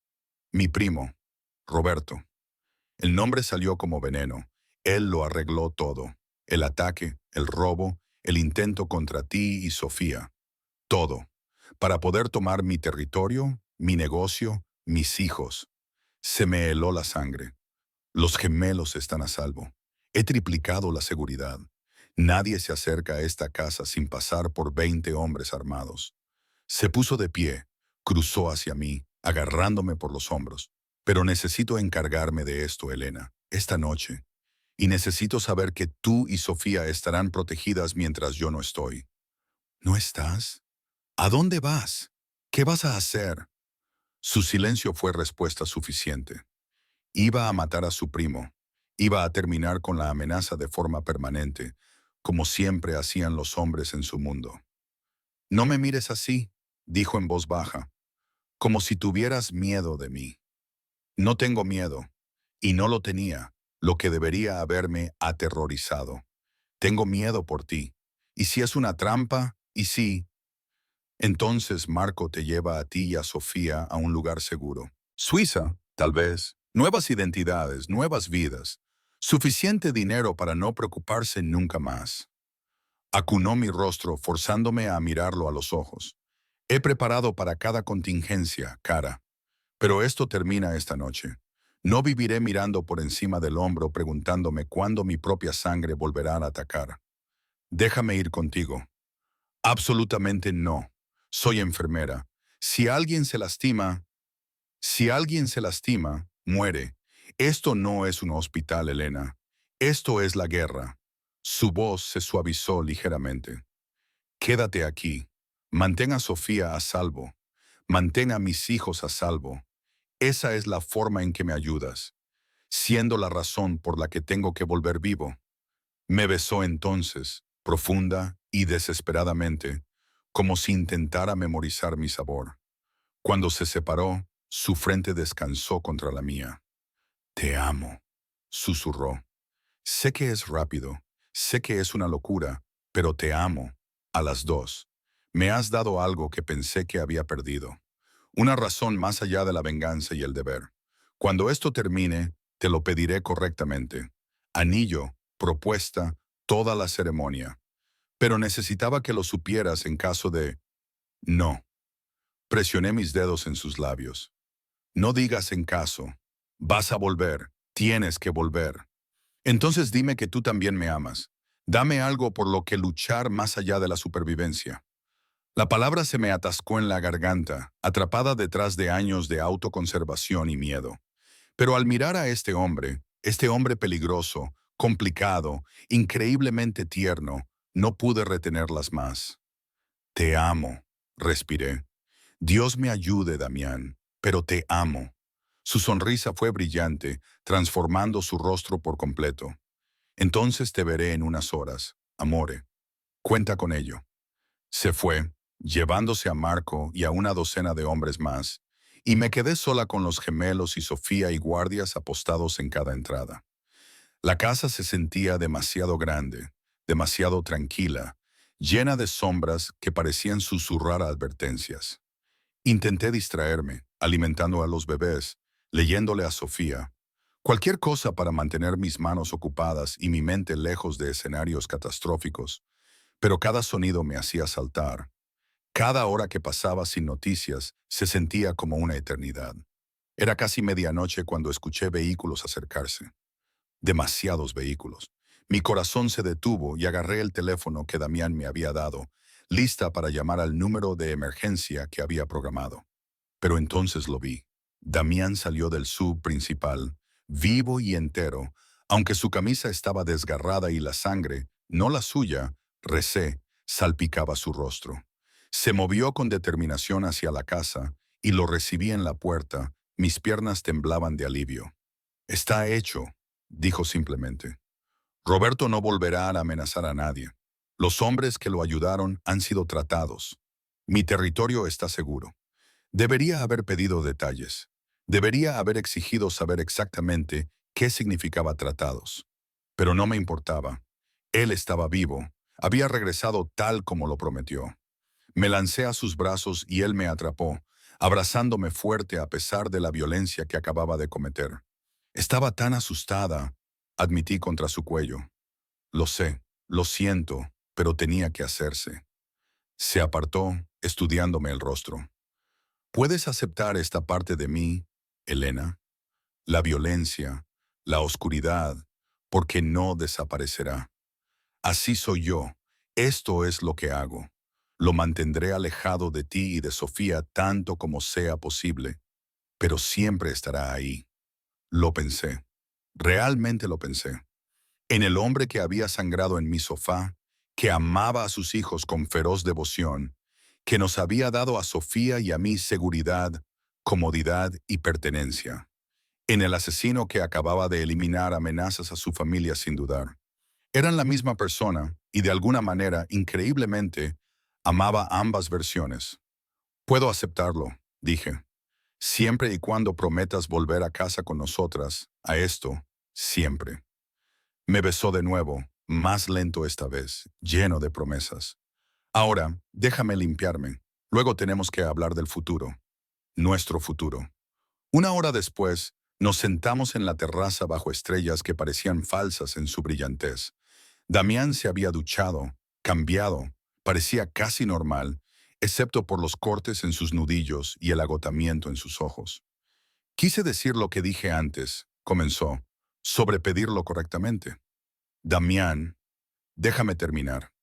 Mi primo, Roberto. El nombre salió como veneno. Él lo arregló todo. El ataque, el robo, el intento contra ti y Sofía. Todo. Para poder tomar mi territorio, mi negocio, mis hijos. Se me heló la sangre. Los gemelos están a salvo. He triplicado la seguridad. Nadie se acerca a esta casa sin pasar por 20 hombres armados. Se puso de pie, cruzó hacia mí, agarrándome por los hombros. Pero necesito encargarme de esto, Elena, esta noche. Y necesito saber que tú y Sofía estarán protegidas mientras yo no estoy. ¿No estás? ¿A dónde vas? ¿Qué vas a hacer? Su silencio fue respuesta suficiente. Iba a matar a su primo. Iba a terminar con la amenaza de forma permanente, como siempre hacían los hombres en su mundo. No me mires así, dijo en voz baja, como si tuvieras miedo de mí. No tengo miedo, y no lo tenía, lo que debería haberme aterrorizado. Tengo miedo por ti. ¿Y si es una trampa? ¿Y si? Entonces Marco te lleva a ti y a Sofía a un lugar seguro. Suiza, tal vez. Nuevas identidades, nuevas vidas. Suficiente dinero para no preocuparse nunca más. Acunó mi rostro, forzándome a mirarlo a los ojos. He preparado para cada contingencia, cara. Pero esto termina esta noche. No viviré mirando por encima del hombro preguntándome cuándo mi propia sangre volverá a atacar. Déjame ir contigo. Absolutamente no. Soy enfermera. Si alguien se lastima, si alguien se lastima, muere. Esto no es un hospital, Elena. Esto es la guerra. Su voz se suavizó ligeramente. Quédate aquí. Mantén a Sofía a salvo. Mantén a mis hijos a salvo. Esa es la forma en que me ayudas, siendo la razón por la que tengo que volver vivo. Me besó entonces, profunda y desesperadamente, como si intentara memorizar mi sabor. Cuando se separó, su frente descansó contra la mía. Te amo, susurró. Sé que es rápido, sé que es una locura, pero te amo, a las dos. Me has dado algo que pensé que había perdido. Una razón más allá de la venganza y el deber. Cuando esto termine, te lo pediré correctamente. Anillo, propuesta, toda la ceremonia. Pero necesitaba que lo supieras en caso de... No. Presioné mis dedos en sus labios. No digas en caso. Vas a volver. Tienes que volver. Entonces dime que tú también me amas. Dame algo por lo que luchar más allá de la supervivencia. La palabra se me atascó en la garganta, atrapada detrás de años de autoconservación y miedo. Pero al mirar a este hombre peligroso, complicado, increíblemente tierno, no pude retenerlas más. Te amo, respiré. Dios me ayude, Damián, pero te amo. Su sonrisa fue brillante, transformando su rostro por completo. Entonces te veré en unas horas, amore. Cuenta con ello. Se fue, llevándose a Marco y a una docena de hombres más, y me quedé sola con los gemelos y Sofía y guardias apostados en cada entrada. La casa se sentía demasiado grande, demasiado tranquila, llena de sombras que parecían susurrar advertencias. Intenté distraerme, alimentando a los bebés, leyéndole a Sofía. Cualquier cosa para mantener mis manos ocupadas y mi mente lejos de escenarios catastróficos, pero cada sonido me hacía saltar. Cada hora que pasaba sin noticias se sentía como una eternidad. Era casi medianoche cuando escuché vehículos acercarse. Demasiados vehículos. Mi corazón se detuvo y agarré el teléfono que Damián me había dado, lista para llamar al número de emergencia que había programado. Pero entonces lo vi. Damián salió del sub principal, vivo y entero, aunque su camisa estaba desgarrada y la sangre, no la suya, recé, salpicaba su rostro. Se movió con determinación hacia la casa y lo recibí en la puerta. Mis piernas temblaban de alivio. Está hecho, dijo simplemente. Roberto no volverá a amenazar a nadie. Los hombres que lo ayudaron han sido tratados. Mi territorio está seguro. Debería haber pedido detalles. Debería haber exigido saber exactamente qué significaba tratados. Pero no me importaba. Él estaba vivo. Había regresado tal como lo prometió. Me lancé a sus brazos y él me atrapó, abrazándome fuerte a pesar de la violencia que acababa de cometer. Estaba tan asustada, admití contra su cuello. Lo sé, lo siento, pero tenía que hacerse. Se apartó, estudiándome el rostro. ¿Puedes aceptar esta parte de mí, Elena? La violencia, la oscuridad, porque no desaparecerá. Así soy yo. Esto es lo que hago. Lo mantendré alejado de ti y de Sofía tanto como sea posible, pero siempre estará ahí. Lo pensé. Realmente lo pensé. En el hombre que había sangrado en mi sofá, que amaba a sus hijos con feroz devoción, que nos había dado a Sofía y a mí seguridad, comodidad y pertenencia. En el asesino que acababa de eliminar amenazas a su familia sin dudar. Eran la misma persona y de alguna manera, increíblemente, amaba ambas versiones. Puedo aceptarlo, dije. Siempre y cuando prometas volver a casa con nosotras, a esto, siempre. Me besó de nuevo, más lento esta vez, lleno de promesas. Ahora, déjame limpiarme. Luego tenemos que hablar del futuro, nuestro futuro. Una hora después, nos sentamos en la terraza bajo estrellas que parecían falsas en su brillantez. Damián se había duchado, cambiado, parecía casi normal, excepto por los cortes en sus nudillos y el agotamiento en sus ojos. Quise decir lo que dije antes, comenzó, sobre pedirlo correctamente. Damián, déjame terminar.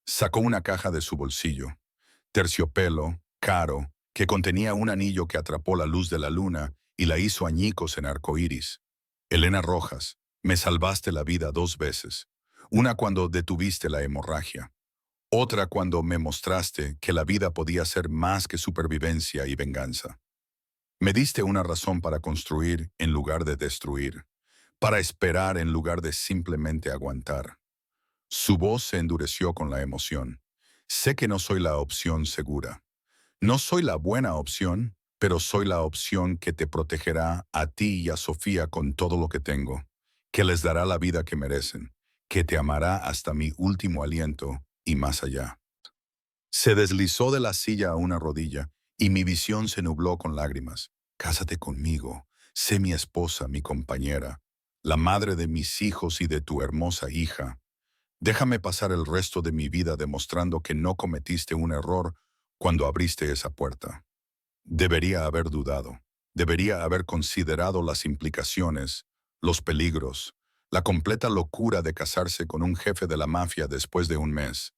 Sacó una caja de su bolsillo, terciopelo, caro, que contenía un anillo que atrapó la luz de la luna y la hizo añicos en arcoíris. Elena Rojas, me salvaste la vida 2 veces. Una cuando detuviste la hemorragia. Otra cuando me mostraste que la vida podía ser más que supervivencia y venganza. Me diste una razón para construir en lugar de destruir, para esperar en lugar de simplemente aguantar. Su voz se endureció con la emoción. Sé que no soy la opción segura. No soy la buena opción, pero soy la opción que te protegerá a ti y a Sofía con todo lo que tengo, que les dará la vida que merecen, que te amará hasta mi último aliento y más allá. Se deslizó de la silla a una rodilla y mi visión se nubló con lágrimas. Cásate conmigo, sé mi esposa, mi compañera, la madre de mis hijos y de tu hermosa hija. Déjame pasar el resto de mi vida demostrando que no cometiste un error cuando abriste esa puerta. Debería haber dudado. Debería haber considerado las implicaciones, los peligros, la completa locura de casarse con un jefe de la mafia después de un mes.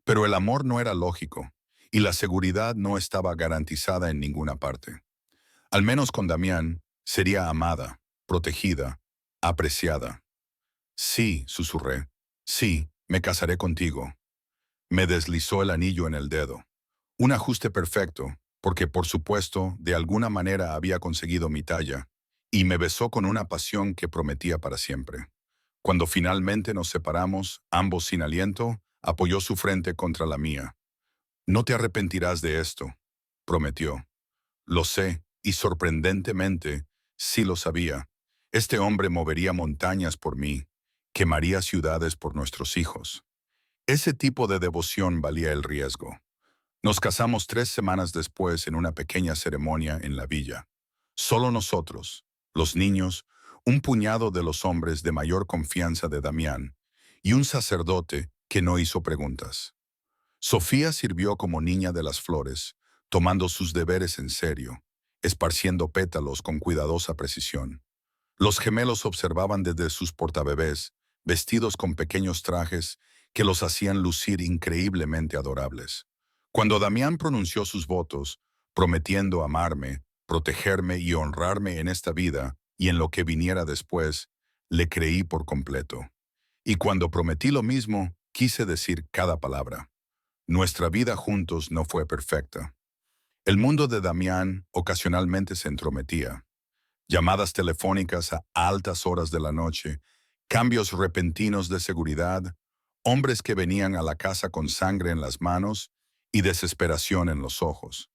Pero el amor no era lógico, y la seguridad no estaba garantizada en ninguna parte. Al menos con Damián, sería amada, protegida, apreciada. Sí, susurré. Sí, me casaré contigo. Me deslizó el anillo en el dedo. Un ajuste perfecto, porque por supuesto, de alguna manera había conseguido mi talla, y me besó con una pasión que prometía para siempre. Cuando finalmente nos separamos, ambos sin aliento, apoyó su frente contra la mía. No te arrepentirás de esto, prometió. Lo sé, y sorprendentemente, sí lo sabía. Este hombre movería montañas por mí, quemaría ciudades por nuestros hijos. Ese tipo de devoción valía el riesgo. Nos casamos 3 semanas después en una pequeña ceremonia en la villa. Solo nosotros, los niños, un puñado de los hombres de mayor confianza de Damián y un sacerdote que no hizo preguntas. Sofía sirvió como niña de las flores, tomando sus deberes en serio, esparciendo pétalos con cuidadosa precisión. Los gemelos observaban desde sus portabebés, vestidos con pequeños trajes que los hacían lucir increíblemente adorables. Cuando Damián pronunció sus votos, prometiendo amarme, protegerme y honrarme en esta vida y en lo que viniera después, le creí por completo. Y cuando prometí lo mismo, quise decir cada palabra. Nuestra vida juntos no fue perfecta. El mundo de Damián ocasionalmente se entrometía. Llamadas telefónicas a altas horas de la noche, cambios repentinos de seguridad, hombres que venían a la casa con sangre en las manos y desesperación en los ojos.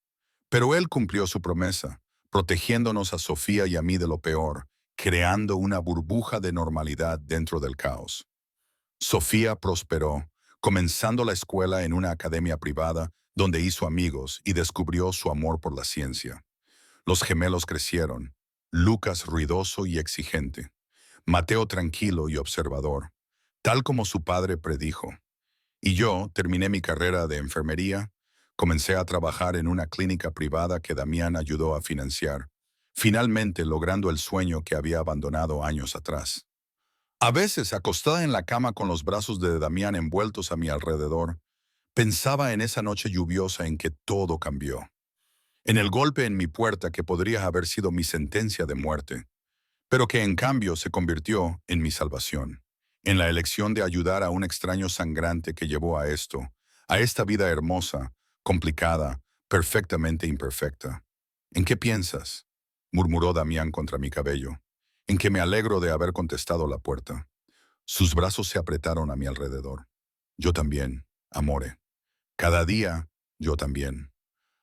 Pero él cumplió su promesa, protegiéndonos a Sofía y a mí de lo peor, creando una burbuja de normalidad dentro del caos. Sofía prosperó, comenzando la escuela en una academia privada donde hizo amigos y descubrió su amor por la ciencia. Los gemelos crecieron, Lucas ruidoso y exigente, Mateo tranquilo y observador, tal como su padre predijo. Y yo terminé mi carrera de enfermería, comencé a trabajar en una clínica privada que Damián ayudó a financiar, finalmente logrando el sueño que había abandonado años atrás. A veces, acostada en la cama con los brazos de Damián envueltos a mi alrededor, pensaba en esa noche lluviosa en que todo cambió. En el golpe en mi puerta que podría haber sido mi sentencia de muerte, pero que en cambio se convirtió en mi salvación, en la elección de ayudar a un extraño sangrante que llevó a esto, a esta vida hermosa, complicada, perfectamente imperfecta. ¿En qué piensas?, murmuró Damián contra mi cabello, en que me alegro de haber contestado la puerta. Sus brazos se apretaron a mi alrededor. Yo también, amore. Cada día, yo también.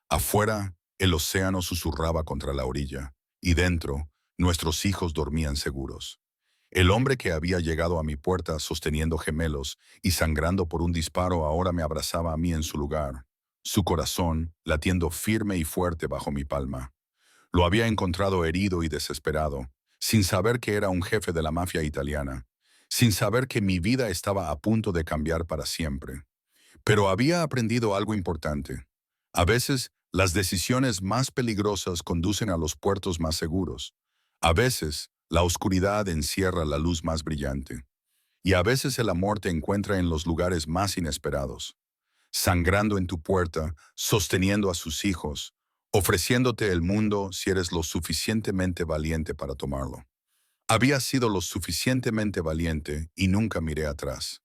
Afuera, El océano susurraba contra la orilla, y dentro, nuestros hijos dormían seguros. El hombre que había llegado a mi puerta sosteniendo gemelos y sangrando por un disparo ahora me abrazaba a mí en su lugar, su corazón latiendo firme y fuerte bajo mi palma. Lo había encontrado herido y desesperado, sin saber que era un jefe de la mafia italiana, sin saber que mi vida estaba a punto de cambiar para siempre. Pero había aprendido algo importante. A veces, las decisiones más peligrosas conducen a los puertos más seguros. A veces, la oscuridad encierra la luz más brillante. Y a veces el amor te encuentra en los lugares más inesperados, sangrando en tu puerta, sosteniendo a sus hijos, ofreciéndote el mundo si eres lo suficientemente valiente para tomarlo. Había sido lo suficientemente valiente y nunca miré atrás.